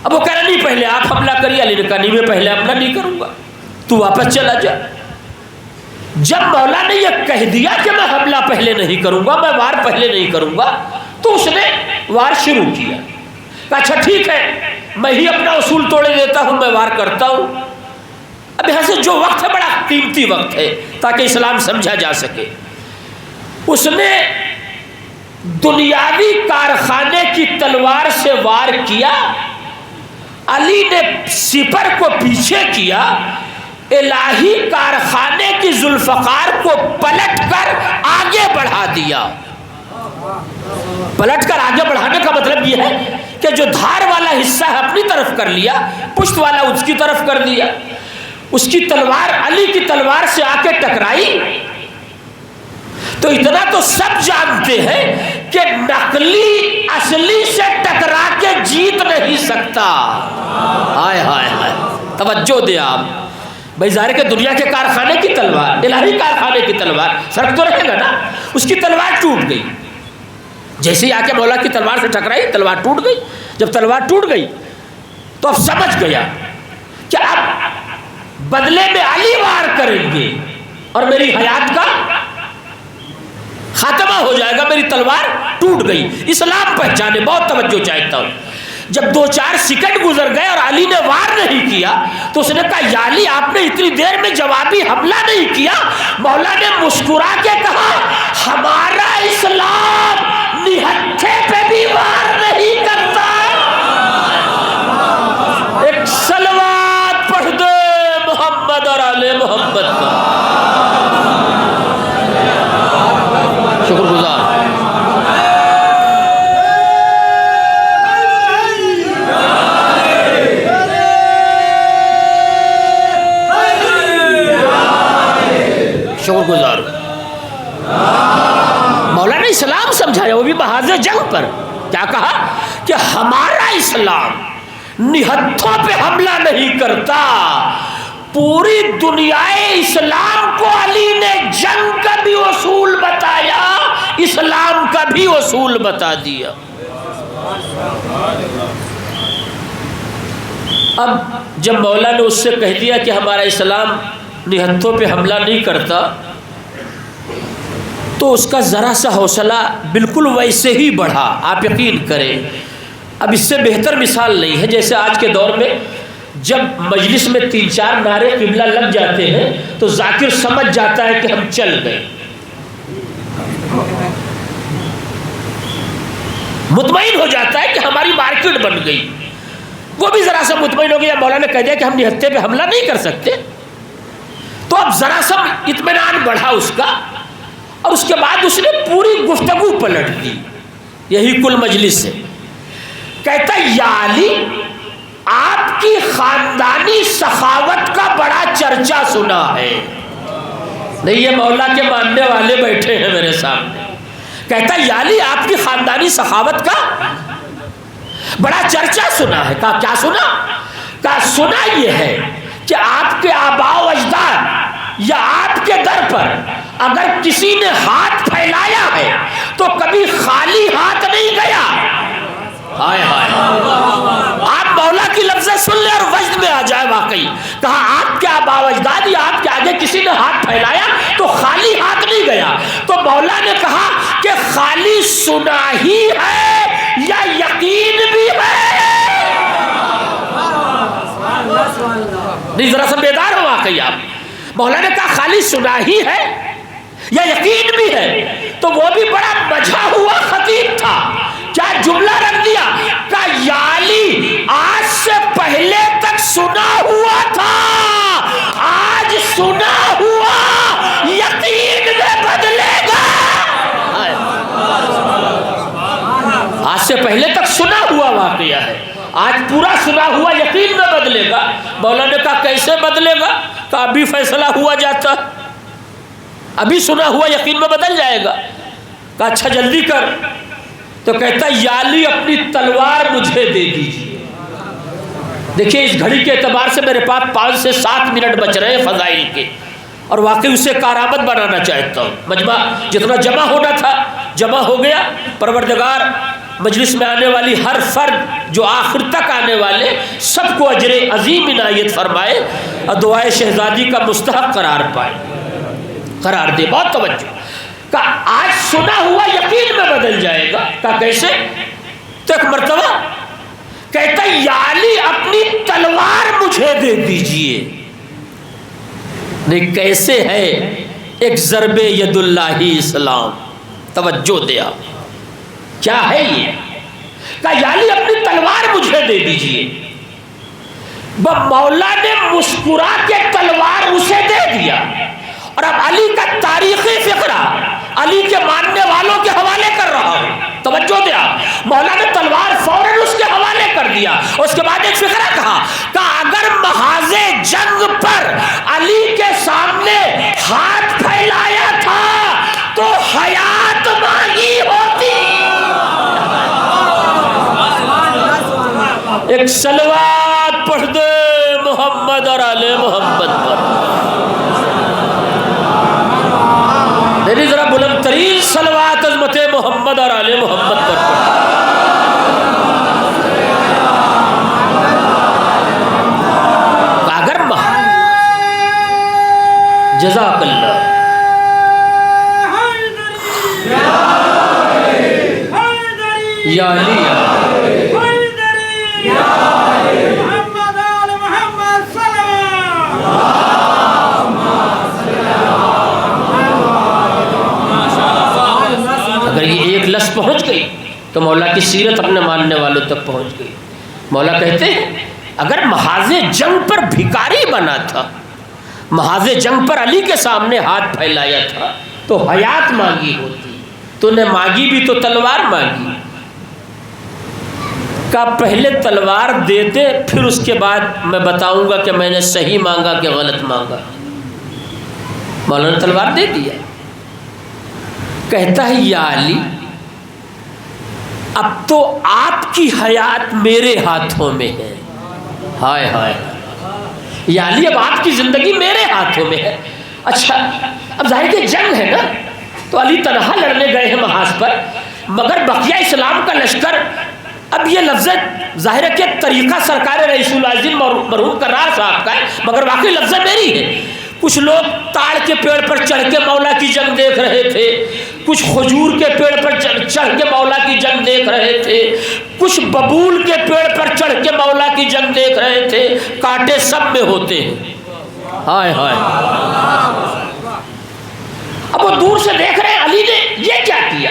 اب وہ کہہ رہا نہیں پہلے آپ حملہ کریے۔ علی نے کہا نہیں میں پہلے حملہ نہیں کروں گا، تو واپس چلا جا۔ جب مولا نے یہ کہہ دیا کہ میں حملہ پہلے نہیں کروں گا، میں وار پہلے نہیں کروں گا، تو اس نے وار شروع کیا۔ اچھا ٹھیک ہے، میں ہی اپنا اصول توڑے دیتا ہوں، میں وار کرتا ہوں۔ اب یہاں سے جو وقت ہے بڑا قیمتی وقت ہے تاکہ اسلام سمجھا جا سکے۔ اس نے دنیاوی کارخانے کی تلوار سے وار کیا، علی نے سپر کو پیچھے کیا، الہی کارخانے کی ذوالفقار کو پلٹ کر آگے بڑھا دیا۔ پلٹ کر آگے بڑھانے کا مطلب یہ ہے کہ جو دھار والا حصہ ہے اپنی طرف کر لیا، پشت والا اس کی طرف کر دیا۔ اس کی تلوار علی کی تلوار سے آ کے ٹکرائی تو اتنا تو سب جانتے ہیں کہ نقلی اصلی سے ٹکرا کے جیت نہیں سکتا۔ ہائے ہائے ہائے، توجہ دے آپ بھائی، ظاہر کہ دنیا کے کارخانے کی تلوار، الہی کارخانے کی تلوار، فرق تو رہے گا نا۔ اس کی تلوار ٹوٹ گئی، جیسے ہی آ کے مولا کی تلوار سے ٹکرائی تلوار ٹوٹ گئی۔ جب تلوار ٹوٹ گئی تو اب سمجھ گیا کہ اب بدلے میں علی وار کریں گے اور میری حیات کا خاتمہ ہو جائے گا، میری تلوار ٹوٹ گئی۔ اسلام پہچانے، بہت توجہ چاہتا ہوں۔ جب 2-4 سیکنڈ گزر گئے اور علی نے وار نہیں کیا تو اس نے کہا یا علی آپ نے اتنی دیر میں جوابی حملہ نہیں کیا؟ مولا نے مسکرا کے کہا ہمارا اسلام نہتھے پہ بھی وار نہیں کرتا۔ ایک صلوات پڑھ دے محمد اور آل محمد کا۔ شکر گزار۔ شکر گزار۔ مولا نے اسلام سمجھایا، وہ بھی بحاظ جنگ پر۔ کیا کہا کہ ہمارا اسلام نہتھوں پہ حملہ نہیں کرتا۔ پوری دنیا اسلام کو علی نے جنگ کا بھی اصول بتایا، اسلام کا بھی اصول بتا دیا۔ اب جب مولا نے اس سے کہہ دیا کہ ہمارا اسلام نہتھوں پہ حملہ نہیں کرتا تو اس کا ذرا سا حوصلہ بالکل ویسے ہی بڑھا، آپ یقین کریں۔ اب اس سے بہتر مثال نہیں ہے۔ جیسے آج کے دور میں جب مجلس میں 3-4 نعرے قبلہ لگ جاتے ہیں تو ذاکر سمجھ جاتا ہے کہ ہم چل گئے، مطمئن ہو جاتا ہے کہ ہماری مارکیٹ بن گئی۔ وہ بھی ذرا سا مطمئن ہو گیا، مولا نے کہہ دیا کہ ہم نہتے پہ حملہ نہیں کر سکتے، تو اب ذرا سا اطمینان بڑھا اس کا، اور اس کے بعد اس نے پوری گفتگو پلٹ دی۔ یہی کل مجلس ہے۔ کہتا یا علی آپ کی خاندانی سخاوت کا بڑا چرچا سنا ہے۔ نہیں، یہ مولا کے ماننے والے بیٹھے ہیں میرے سامنے۔ کہتا یا علی آپ کی خاندانی سخاوت کا بڑا چرچا سنا ہے۔ کہا کیا سنا؟ کہا سنا یہ ہے کہ آپ کے آباء و اجداد یا آپ کے در پر اگر کسی نے ہاتھ پھیلایا ہے تو کبھی خالی ہاتھ نہیں گیا۔ ہائے ہائے، آپ مولا کی لفظ سن لیں اور وجد میں آ جائے واقعی۔ کہا آپ کے آباء و اجداد یا آپ کے آگے کسی نے ہاتھ پھیلایا تو خالی ہاتھ نہیں گیا۔ تو مولا نے کہا کہ خالی سنا ہی ہے یا یقین بھی ہے؟ نہیں، ذرا سا بیدار ہو واقعی آپ۔ مولا نے کہا خالی سنا ہی ہے یا یقین بھی ہے؟ تو وہ بھی بڑا مجھا ہوا خطیب تھا، کیا جملہ رکھ دیا کہ یا علی آج سے پہلے تک سنا ہوا تھا، آج سنا ہوا یقین میں بدلے گا۔ آج سے پہلے تک سنا ہوا واقعہ ہے، آج پورا سنا ہوا یقین میں بدلے گا۔ مولا نے کہا کیسے بدلے گا؟ کہ ابھی فیصلہ ہوا جاتا، ابھی سنا ہوا یقین میں بدل جائے گا۔ کہا اچھا جلدی کر۔ تو کہتا یا علی اپنی تلوار مجھے دے دیجیے۔ دیکھیے اس گھڑی کے اعتبار سے میرے پاس 5 سے 7 منٹ بچ رہے ہیں فضائل کے، اور واقعی اسے کارآمد بنانا چاہتا ہوں۔ مجمع جتنا جمع ہونا تھا جمع ہو گیا۔ پروردگار مجلس میں آنے والی ہر فرد جو آخر تک آنے والے سب کو اجر عظیم عنایت فرمائے اور دعائے شہزادی کا مستحق قرار پائے، قرار دے۔ بہت توجہ۔ کہ آج سنا ہوا یقین میں بدل جائے گا۔ کہ کیسے؟ تو ایک مرتبہ کہتا یا علی اپنی تلوار مجھے دے دیجئے۔ نہیں کیسے ہے؟ ایک ضرب ید اللہ اسلام۔ توجہ دیا، کیا ہے یہ؟ کہ یا علی اپنی تلوار مجھے دے دیجئے۔ مولا نے مسکرا کے تلوار اسے دے دیا، اور اب علی کا تاریخی فقرہ علی کے ماننے والوں کے حوالے کر رہا ہوں۔ توجہ دیا، مولا نے تلوار فوراً اس کے حوالے کر دیا۔ اس کے بعد ایک فقرہ کہا کہ اگر محاذ جنگ پر علی کے سامنے ہاتھ پھیلایا تھا تو حیات مانگی ہوتی۔ ایک صلوات پڑھ دے محمد اور آل محمد پر۔ میری ذرا بلند ترین صلوات عظمت محمد اور آل محمد پر پڑھ۔ یا علی محمد آل محمد اگر یہ ایک لفظ پہنچ گئی تو مولا کی سیرت اپنے ماننے والوں تک پہنچ گئی. مولا کہتے ہیں اگر محاذ جنگ پر بھکاری بنا تھا، محاذ جنگ پر علی کے سامنے ہاتھ پھیلایا تھا تو حیات مانگی ہوتی، تو نے مانگی بھی تو تلوار مانگی. کہ پہلے تلوار دے دے، پھر اس کے بعد میں بتاؤں گا کہ میں نے صحیح مانگا کہ غلط مانگا. مولا نے تلوار دے دیا. کہتا ہے یا علی اب تو آپ کی حیات میرے ہاتھوں میں ہے. ہائے ہائے یا علی اب آپ کی زندگی میرے ہاتھوں میں ہے. اچھا اب ظاہر کہ جنگ ہے نا، تو علی تنہا لڑنے گئے ہیں محاذ پر، مگر بقیہ اسلام کا لشکر. اب یہ لفظ ظاہر ہے کہ طریقہ سرکار رئیس العظیم مرحوم کرار صاحب کا ہے، مگر واقعی لفظ میری ہے. کچھ لوگ تاڑ کے پیڑ پر چڑھ کے مولا کی جنگ دیکھ رہے تھے، کچھ کھجور کے پیڑ پر چڑھ کے مولا کی جنگ دیکھ رہے تھے، کچھ ببول کے پیڑ پر چڑھ کے مولا کی جنگ دیکھ رہے تھے. کانٹے سب میں ہوتے ہیں. ہائے ہائے اب وہ دور سے دیکھ رہے ہیں علی نے یہ کیا کیا،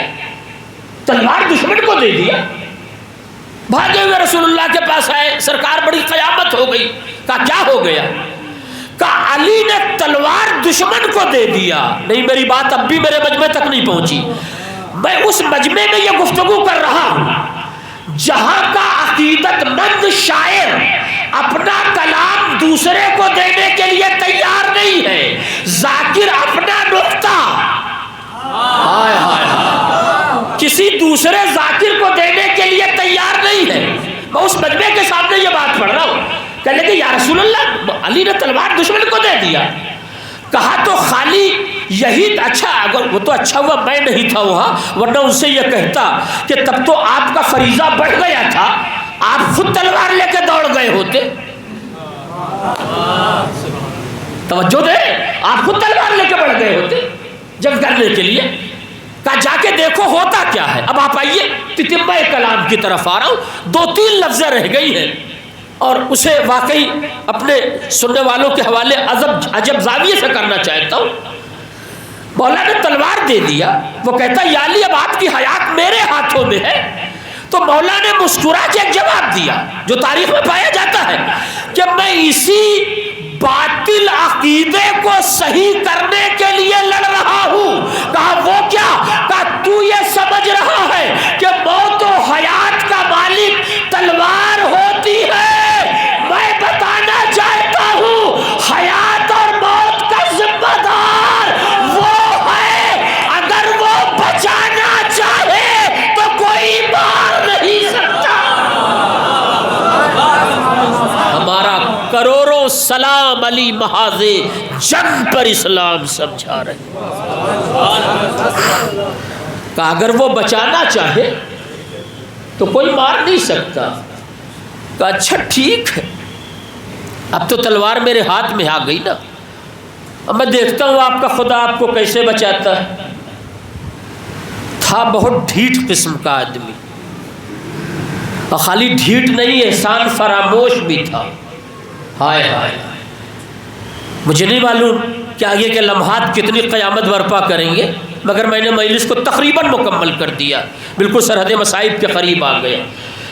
تلوار دشمن کو دے دیا. بھاگے ہوئے رسول اللہ کے پاس آئے، سرکار بڑی قیامت ہو گئی. کہا کیا ہو گیا؟ کہا علی نے تلوار دشمن کو دے دیا. نہیں میری بات اب بھی میرے مجمع تک نہیں پہنچی. میں اس مجمع میں یہ گفتگو کر رہا ہوں جہاں کا عقیدت مند شاعر اپنا کلام دوسرے کو دینے کے لیے تیار نہیں ہے. ذاکر اپنا نقطہ ہائے ہائے کسی دوسرے ذاکر کو دینے کے لیے تیار نہیں ہے. میں اس مجمع کے سامنے یہ بات پڑھ رہا ہوں. کہنے کہ یا رسول اللہ علی نے تلوار دشمن کو دے دیا. کہا تو خالی یہی اچھا، اگر وہ تو اچھا ہوا میں نہیں تھا وہاں، ورنہ ان سے یہ کہتا کہ تب تو آپ کا فریضہ بڑھ گیا تھا، آپ خود تلوار لے کے دوڑ گئے ہوتے. توجہ دے، آپ خود تلوار لے کے بڑھ گئے ہوتے جنگ کرنے کے لیے. کہا جا کے دیکھو ہوتا کیا ہے. اب آپ آئیے تتمہ کلام کی طرف آ رہا ہوں. 2-3 لفظیں رہ گئی ہیں اور اسے واقعی اپنے سننے والوں کے حوالے عجب زاویے سے کرنا چاہتا ہوں. مولا نے تلوار دے دیا. وہ کہتا یا علی اب آپ کی حیات میرے ہاتھوں میں ہے. تو مولا نے مسکرا کے ایک جواب دیا جو تاریخ میں پایا جاتا ہے کہ میں اسی باطل عقیدے کو صحیح کرنے کے لیے لڑ رہا ہوں. کہا وہ کیا؟ کہا تو یہ سمجھ رہا ہے کہ موت و حیات کا مالک تلوار ہوتی ہے. میں بتانا چاہتا ہوں حیات اور موت کا ذمہ دار وہ ہے. اگر وہ بچانا چاہے تو کوئی مار نہیں سکتا. ہمارا کروڑوں سلام علی محاذ جنگ پر اسلام سمجھا رہے. کہ اگر وہ بچانا چاہے تو کوئی مار نہیں سکتا. کہ اچھا ٹھیک ہے، اب تو تلوار میرے ہاتھ میں آ گئی نا، اب میں دیکھتا ہوں آپ کا خدا آپ کو کیسے بچاتا ہے. تھا بہت ڈھیٹ قسم کا آدمی، اور خالی ڈھیٹ نہیں احسان فراموش بھی تھا. ہائے ہائے مجھے نہیں معلوم کہ آگے کے لمحات کتنی قیامت برپا کریں گے، مگر میں نے مجلس کو تقریباً مکمل کر دیا، بالکل سرحد مصائب کے قریب آ گیا.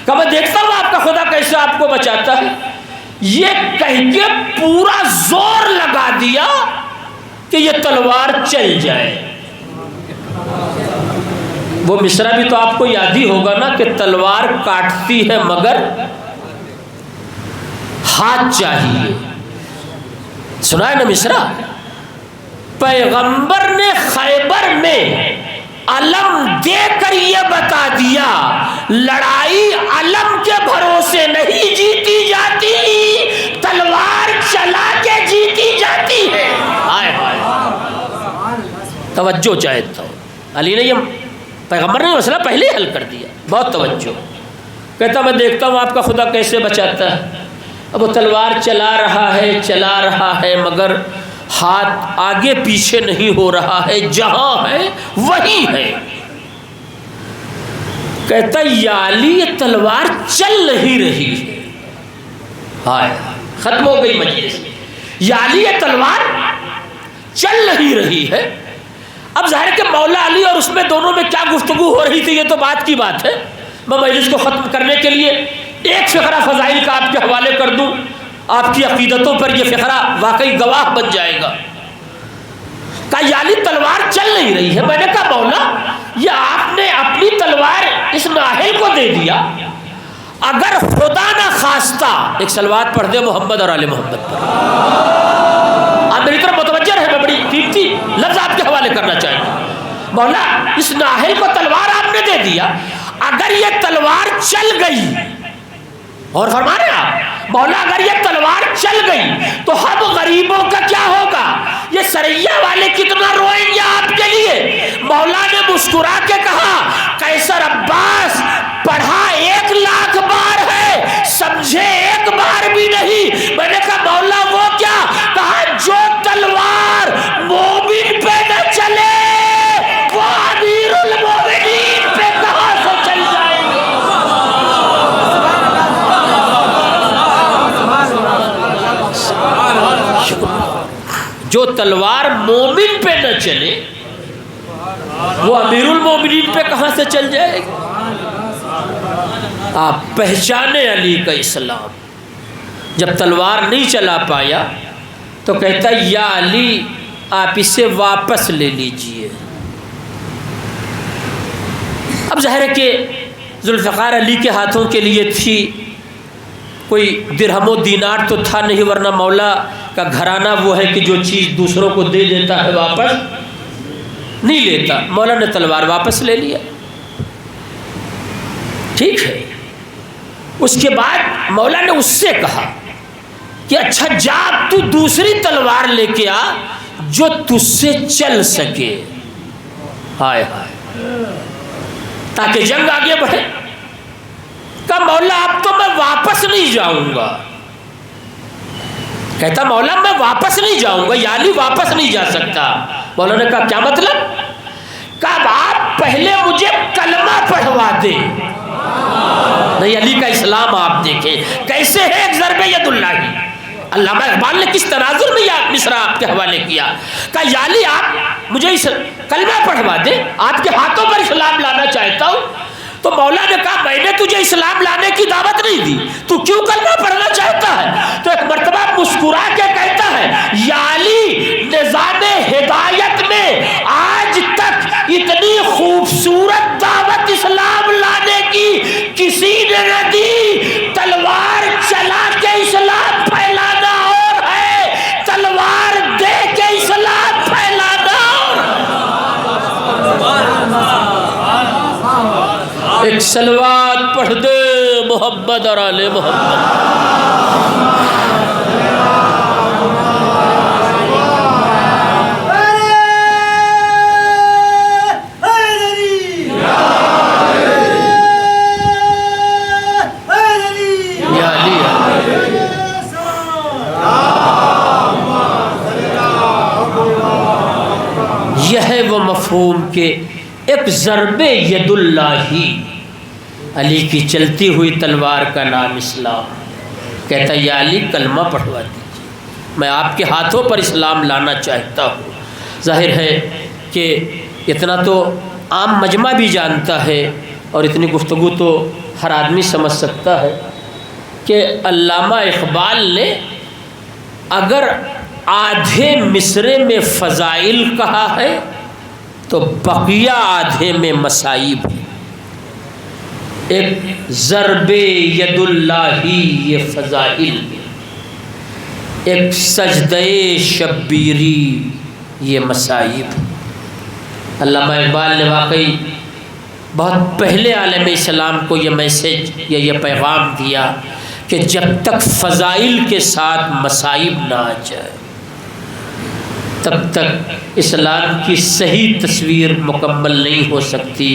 کہ میں دیکھتا ہوں آپ کا خدا کیسے آپ کو بچاتا ہے. یہ کہہ کے پورا زور لگا دیا کہ یہ تلوار چل جائے. وہ مصرع بھی تو آپ کو یاد ہی ہوگا نا کہ تلوار کاٹتی ہے مگر ہاتھ چاہیے. سنا ہے نا مصرع؟ پیغمبر نے خیبر میں علم دے کر یہ بتا دیا لڑائی علم کے بھروسے نہیں جیتی جاتی، تلوار چلا کے جیتی جاتی ہے. توجہ چاہتا ہوں. علی نے یہ پیغمبر نے مسئلہ پہلے حل کر دیا. بہت توجہ. کہتا میں دیکھتا ہوں آپ کا خدا کیسے بچاتا ہے. اب وہ تلوار چلا رہا ہے مگر ہاتھ آگے پیچھے نہیں ہو رہا ہے، جہاں ہے وہی ہے. کہتا یا علی یہ تلوار چل نہیں رہی ہے. ہائے ختم ہو گئی مجلس. یا علی یہ تلوار چل نہیں رہی ہے. اب ظاہر کہ مولا علی اور اس میں دونوں میں کیا گفتگو ہو رہی تھی یہ تو بات کی بات ہے. میں مجلس کو ختم کرنے کے لیے ایک فقرہ فضائل کا آپ کے حوالے کر دوں. آپ کی عقیدتوں پر یہ فقرہ واقعی گواہ بن جائے گا. کہا یا علی تلوار چل نہیں رہی ہے. میں نے کہا مولا یہ آپ نے اپنی تلوار اس ناہل کو دے دیا. اگر خدا نہ خواستہ ایک صلوات پڑھ دے محمد اور آل محمد پر. آپ میری طرف متوجہ رہے. میں بڑی قیمتی لفظ آپ کے حوالے کرنا چاہتا ہوں. مولا اس ناہل کو تلوار آپ نے دے دیا. اگر یہ تلوار چل گئی اور فرما رہے آپ مولا اگر یہ تلوار چل گئی تو ہم غریبوں کا کیا ہوگا. یہ سریا والے کتنا روئیں گے آپ کے لیے. مولا نے مسکرا کے کہا قیصر عباس پڑھا 1,00,000 بار ہے سمجھے ایک بار بھی نہیں. میں نے کہا مولا وہ کیا. کہا جو تلوار مومن پہ نہ چلے وہ امیر المومنین پہ کہاں سے چل جائے گی. جو تلوار مومن پہ نہ چلے وہ امیر المومنین پہ کہاں سے چل جائے گی. آپ پہچانے علی کا اسلام. جب تلوار نہیں چلا پایا تو کہتا یا علی آپ اسے واپس لے لیجئے. اب ظاہر ہے کہ ذوالفقار علی کے ہاتھوں کے لیے تھی. کوئی درہم و دینار تو تھا نہیں ورنہ مولا کا گھرانہ وہ ہے کہ جو چیز دوسروں کو دے دیتا ہے واپس نہیں لیتا. مولا نے تلوار واپس لے لیا. ٹھیک ہے. اس کے بعد مولا نے اس سے کہا کہ اچھا جا تو دوسری تلوار لے کے آ جو تجھ سے چل سکے. ہائے ہائے تاکہ جنگ آگے بڑھے. کہا مولا اب تو میں واپس نہیں جاؤں گا. کہتا مولا میں واپس نہیں جاؤں گا. یا علی واپس نہیں جا سکتا. مولا نے کہا کیا مطلب. کہا آپ پہلے مجھے کلمہ پڑھوا دے. نہیں علی کا اسلام آپ دیکھیں کیسے ہے. ایک ضرب ید اللہ. علامہ اقبال نے کس تناظر میں یہ مصرع آپ کے حوالے کیا. کہا یا علی آپ مجھے اس کلمہ پڑھوا دے. آپ کے ہاتھوں پر اسلام لانا چاہتا ہوں. تو مولا نے کہا میں نے تجھے اسلام لانے کی دعوت نہیں دی. تو کیوں کلمہ پڑھنا چاہتا ہے. تو ایک مرتبہ مسکرا کے کہتا ہے یا علی نظام ہدایت میں آج تک اتنی خوبصورت دعوت اسلام لانے کی کسی نے نہ دی. تلوار چلا کے اسلام پھیلانا اور ہے تلوار دے کے اسلام پھیلانا اور. ایک صلوات پڑھ دے محمد اور آل محمد. یہ ہے وہ مفہوم کہ ایک ضرب ید اللہ علی کی چلتی ہوئی تلوار کا نام اسلام. کہتا یا علی کلمہ پڑھوا دیجیے میں آپ کے ہاتھوں پر اسلام لانا چاہتا ہوں. ظاہر ہے کہ اتنا تو عام مجمع بھی جانتا ہے اور اتنی گفتگو تو ہر آدمی سمجھ سکتا ہے کہ علامہ اقبال نے اگر آدھے مصرے میں فضائل کہا ہے تو بقیہ آدھے میں مصائب. ایک ضرب ید اللہ یہ فضائل, ایک سجدہ شبیری یہ مصائب. علامہ اقبال نے واقعی بہت پہلے عالم اسلام کو یہ میسج یا یہ پیغام دیا کہ جب تک فضائل کے ساتھ مصائب نہ آ جائے تب تک اسلام کی صحیح تصویر مکمل نہیں ہو سکتی،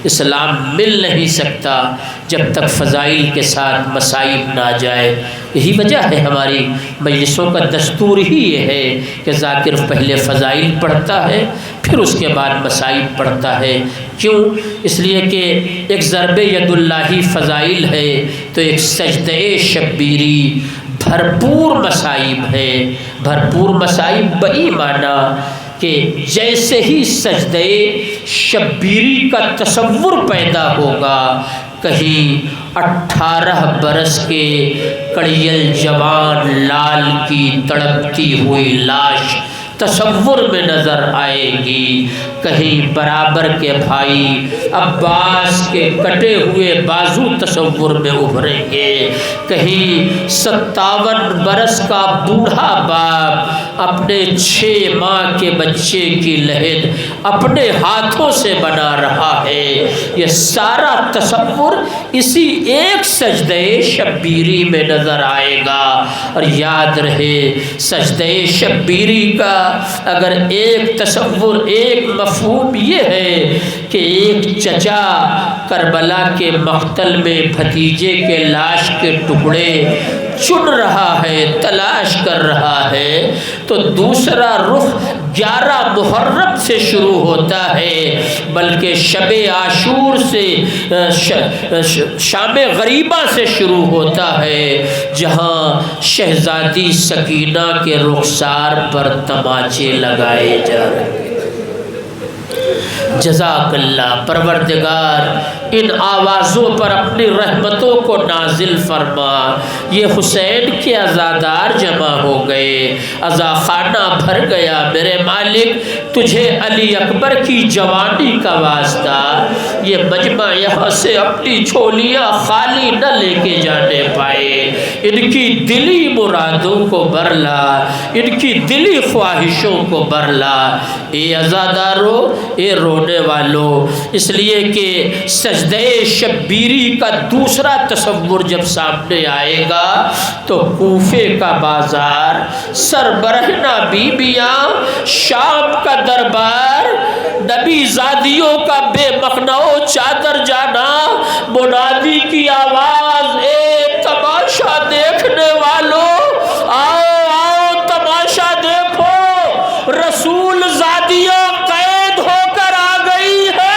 اسلام مل نہیں سکتا جب تک فضائل کے ساتھ مصائب نہ جائے۔ یہی وجہ ہے ہماری مجلسوں کا دستور ہی یہ ہے کہ ذاکر پہلے فضائل پڑھتا ہے پھر اس کے بعد مصائب پڑھتا ہے۔ کیوں؟ اس لیے کہ ایک ضرب ید اللہ فضائل ہے تو ایک سجدہ شبیری بھرپور مصائب ہے۔ بھرپور مصائب بئی معنی کہ جیسے ہی سجدہ شبیری کا تصور پیدا ہوگا، کہیں 18 برس کے کڑیل جوان لال کی تڑپتی ہوئی لاش تصور میں نظر آئے گی، کہیں برابر کے بھائی عباس کے کٹے ہوئے بازو تصور میں ابھریں گے، کہیں 57 برس کا بوڑھا باپ اپنے 6 ماہ کے بچے کی لحد اپنے ہاتھوں سے بنا رہا ہے۔ یہ سارا تصور اسی ایک سجدہ شبیری میں نظر آئے گا۔ اور یاد رہے سجدہ شبیری کا اگر ایک تصور، ایک مفہوم یہ ہے کہ ایک چچا کربلا کے مقتل میں بھتیجے کے لاش کے ٹکڑے چن رہا ہے، تلاش کر رہا ہے، تو دوسرا رخ 11 محرم سے شروع ہوتا ہے، بلکہ شب عاشور سے شام غریبہ سے شروع ہوتا ہے، جہاں شہزادی سکینہ کے رخسار پر تماچے لگائے جا رہے ہیں۔ جزاک اللہ پروردگار ان آوازوں پر اپنی رحمتوں کو نازل فرما۔ یہ حسین کے عزادار جمع ہو گئے، عزا خانہ بھر گیا، میرے مالک تجھے علی اکبر کی جوانی کا واسطہ، یہ مجمع یہاں سے اپنی جھولیاں خالی نہ لے کے جانے پائے، ان کی دلی مرادوں کو برلا، ان کی دلی خواہشوں کو برلا۔ اے عزادارو، اے رونے والو، اس لیے کہ سجدہ شبیری کا دوسرا تصور جب سامنے آئے گا تو کوفے کا بازار، سربرہنہ بیبیاں، شام کا دربار، نبی زادیوں کا بے مخنعو چادر جانا، منادی کی آواز، اے تماشا دیکھنے والوں آؤ آؤ تماشا دیکھو، رسول زادیوں قید ہو کر آ گئی ہے۔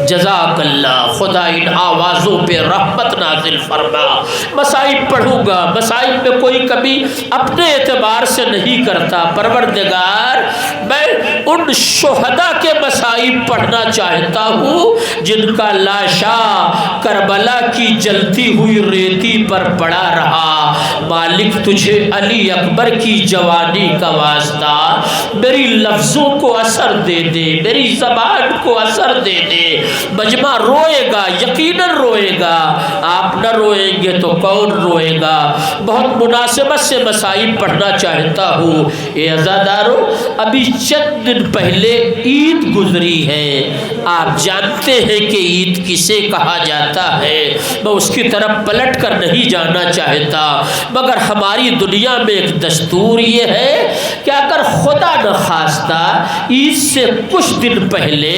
جزاک اللہ، خدا ان آوازوں پہ رحمت نازل فرما۔ مصائب پڑھوں گا، مصائب میں کوئی کبھی اپنے اعتبار سے نہیں کرتا، پروردگار میں ان شہداء کے مصائب پڑھنا چاہتا ہوں جن کا لاشا کربلا کی جلتی ہوئی ریتی پر پڑا رہا۔ مالک تجھے علی اکبر کی جوانی کا واسطہ میری لفظوں کو اثر دے دے، میری زبان کو اثر دے دے۔ مجمع روئے گا، یقیناً روئے گا، آپ نہ روئیں گے تو کون روئے گا۔ بہت مناسبت سے مصائب پڑھنا چاہتا ہوں۔ اے عزادارو، ابھی چند دن پہلے عید گزری ہے، آپ جانتے ہیں کہ عید کسے کہا جاتا ہے، میں اس کی طرف پلٹ کر نہیں جانا چاہتا، مگر ہماری دنیا میں ایک دستور یہ ہے کہ اگر خدا نخواستہ عید سے کچھ دن پہلے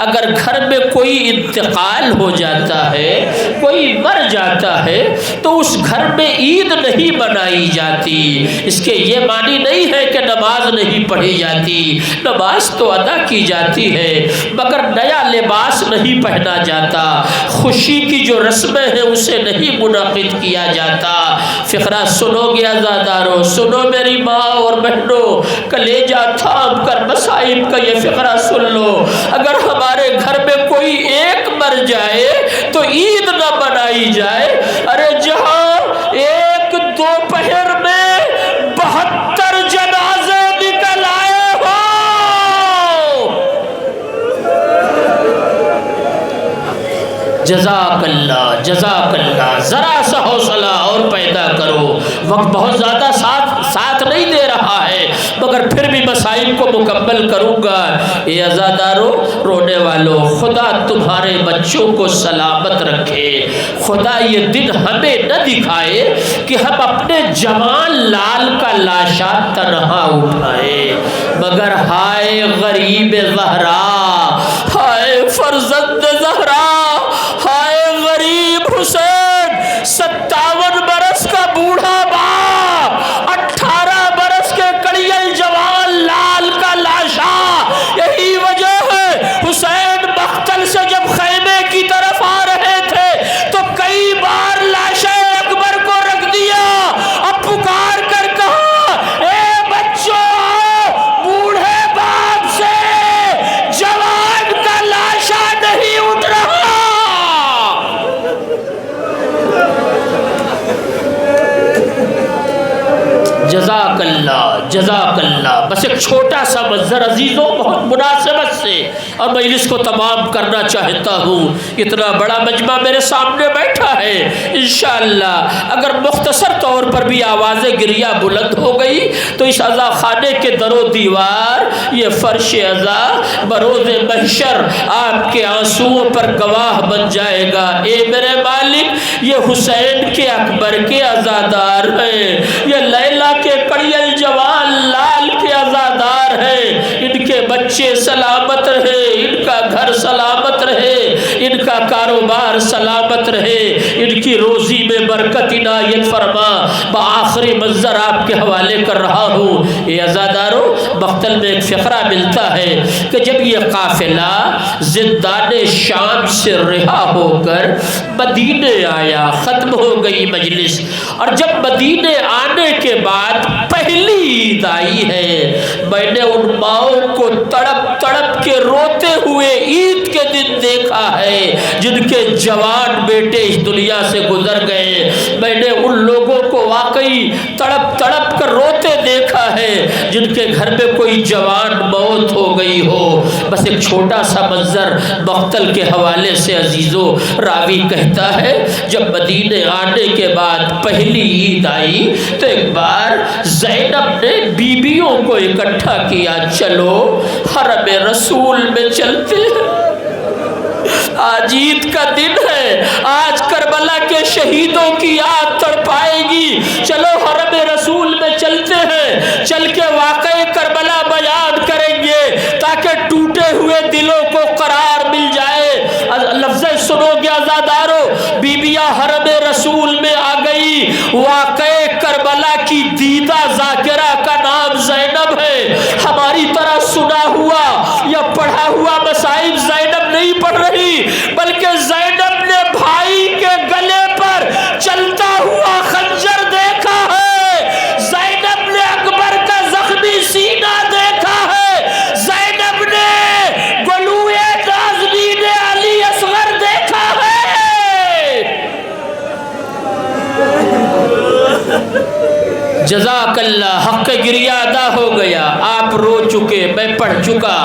اگر گھر میں کوئی انتقال ہو جاتا ہے، کوئی مر جاتا ہے، تو اس گھر میں عید نہیں منائی جاتی۔ اس کے یہ معنی نہیں ہے کہ نماز نہیں پڑھی جاتی، نماز تو ادا کی جاتی ہے، مگر نیا لباس نہیں پہنا جاتا، خوشی کی جو رسمیں ہیں اسے نہیں منعقد کیا جاتا۔ فقرہ سنو گے عزادارو، سنو میری ماں اور بہنوں، کلیجہ تھام کر مصائب کا یہ فقرہ سن لو۔ اگر ہمارے گھر میں کوئی ایک مر جائے تو عید نہ منائی جائے، ارے جہاں ایک دوپہر میں 72 جنازے نکل آئے ہو۔ جزاک اللہ، جزاک اللہ، ذرا سا حوصلہ اور پیدا کرو، وقت بہت زیادہ ساتھ نہیں دے رہا ہے، مگر پھر بھی مصائب کو مکمل کروں گا۔ اے عزادارو، رونے والوں، خدا تمہارے بچوں کو سلامت رکھے۔ خدا یہ دن ہمیں نہ دکھائے کہ ہم اپنے جوان لال کا لاشا تنہا اٹھائے، مگر ہائے غریب زہرا، ہائے فرزند زہرا، ہائے غریب حسین، 57 برس کا بوڑھا باپ، 18 برس کے کڑیل جوان لال کا لاشا۔ یہی وجہ ہے حسین مقتل سے جب خیمے کی طرف آ رہے تھے تو کئی بار لاشا اکبر کو رکھ دیا، اب پکار کر کہا اے بچوں، بوڑھے باپ سے جوان کا لاشا نہیں اٹھ رہا۔ جزاک اللہ، جزاک اللہ۔ بس ایک چھوٹا سا منظر عزیزوں، بہت مناسبت سے اور میں اس کو تمام کرنا چاہتا ہوں۔ اتنا بڑا مجمع میرے سامنے بیٹھا ہے، انشاءاللہ اگر مختصر طور پر بھی آواز گریہ بلند ہو گئی تو اس عزا خانے کے در و دیوار، یہ فرش عزا بروز محشر آپ کے آنسوؤں پر گواہ بن جائے گا۔ اے میرے مالک، یہ حسین کے اکبر کے عزادار ہیں، یہ لیلا کے کڑیل جوان لال کے عزادار ہیں۔ ان کے بچے سلامت رہے، ان کا گھر سلامت رہے، ان کا کاروبار سلامت رہے، ان کی روزی میں برکت عنایت فرما۔ بآخری منظر آپ کے حوالے کر رہا ہوں۔ اے عزادارو، مقتل میں ایک فقرہ ملتا ہے کہ جب یہ قافلہ زندان شام سے رہا ہو کر مدینے آیا، ختم ہو گئی مجلس، اور جب مدینے آنے کے بعد پہلی عید آئی ہے، میں نے ان ماؤں کو تڑپ تڑپ کے روتے ہوئے عید کے دن دیکھا ہے جن کے جوان بیٹے اس دنیا سے گزر گئے۔ میں نے ان لوگوں کو واقعی تڑپ تڑپ کر روتے دیکھا ہے جن کے گھر میں کوئی جوان موت ہو گئی ہو۔ بس ایک چھوٹا سا منظر مقتل کے حوالے سے عزیزو، راوی کہتا ہے جب مدینے آنے کے بعد پہلی عید آئی تو ایک بار زینب نے بیویوں کو اکٹھا کیا، چلو حرم رسول میں چلتے ہیں، آج عید کا دن ہے، آج کربلا کے شہیدوں کی یاد تڑپائے گی، چلو حرم رسول میں چلتے ہیں، چل کے واقعہ کربلا بیان کریں گے تاکہ ٹوٹے ہوئے دلوں کو قرار مل جائے۔ لفظ سنو گے عزادارو، بیبیاں حرم رسول میں آ گئی، واقعہ کربلا کی دیدہ ذاکرہ کا نام زینب ہے۔ ہماری طرح سنا ہوا یا پڑھا ہوا مصائب زینب نہیں پڑھ رہی، بلکہ زینب نے بھائی کے گلے پر چلتا ہوا خنجر دیکھا ہے، زینب نے اکبر کا زخمی سینہ دیکھا ہے، زینب نے گلوئے نازنین علی اصغر دیکھا ہے۔ جزاک اللہ، حق گریہ ادا ہو گیا، آپ رو چکے، میں پڑھ چکا،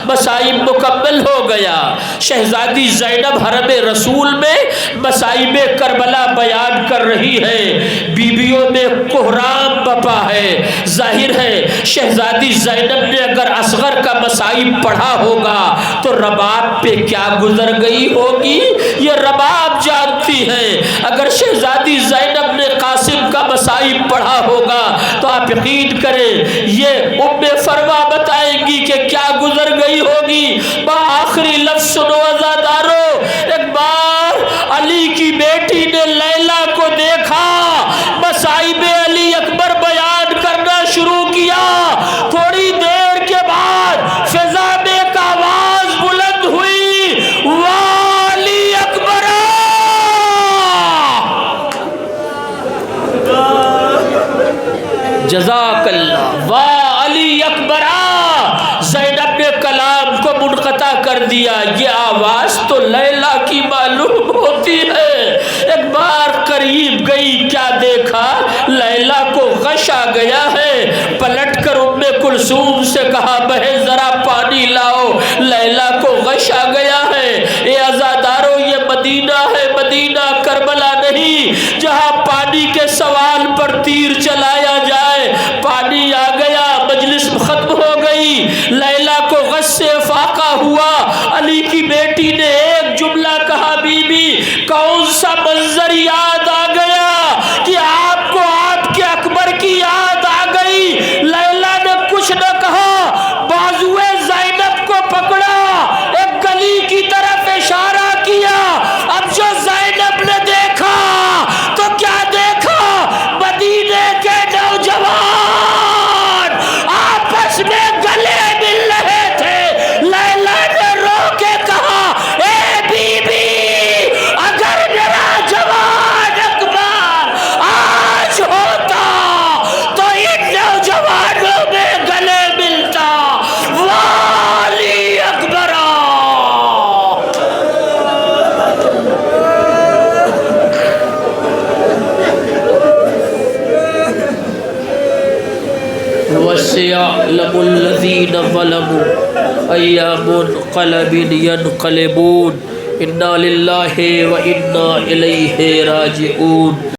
مصائب مکمل ہو گیا۔ شہزادی زینب حرم رسول میں مصائب کربلا بیان کر رہی ہے، بیویوں میں کوہرام بپا ہے۔ ظاہر ہے شہزادی زینب نے اگر اصغر کا مصائب پڑھا ہوگا تو رباب پہ کیا گزر گئی ہوگی یہ رباب جانتی ہے، اگر شہزادی زینب نے قاسم کا مصائب پڑھا ہوگا تو آپ یقین کریں یہ ام فروا بتائیں گی کہ کیا گزر گئی ہوگی۔ بآخری لفظ سنو عزادارو، ایک بار علی کی بیٹی نے لیلا کو دیکھا، مصائب علی اکبر بیان کرنا شروع کیا، تھوڑی دیر کے بعد فضا میں ایک آواز بلند ہوئی، والی اکبر۔ جزاک اللہ، واہ علی اکبر۔ زینب نے کلام کو منقطع کر دیا، یہ آواز تو لیلا کی معلوم ہوتی ہے۔ ایک بار قریب گئی، کیا دیکھا، لیلا کو غش آ گیا ہے، پلٹ کر ام کلثوم سے کہا بہن ذرا پانی لاؤ، لیلا کو غش آ گیا ہے۔ اے عزادارو، یہ مدینہ ہے، مدینہ کربلا نہیں جہاں پانی کے سوال پر تیر چلایا جائے۔ پانی آ گیا، مجلس بیٹی نے ایک جملہ کہا، بی بی کون سا منظر یاد آ گیا کہ آپ کو آپ کے اکبر کی یاد آ گئی؟ لیلا نے کچھ نہ کہا، بازوئے زینب کو پکڑا، ایک گلی کی طرف اشارہ کیا۔ اب جو زینب نے دیکھا تو کیا دیکھا؟ مدینے کے نوجوان آپس میں گلے مل رہے تھے۔ لیلا نے رو کے کہا، اے بی بی، اگر میرا جوان اکبر آج ہوتا تو ان نوجوانوں میں گلے ملتا۔ والی اکبرہ، وَسَيَعْلَمُ الَّذِينَ ظَلَمُوا أَيَّ مُنقَلَبٍ يَنقَلِبُونَ۔ إِنَّا لِلَّهِ وَإِنَّا إِلَيْهِ رَاجِعُونَ۔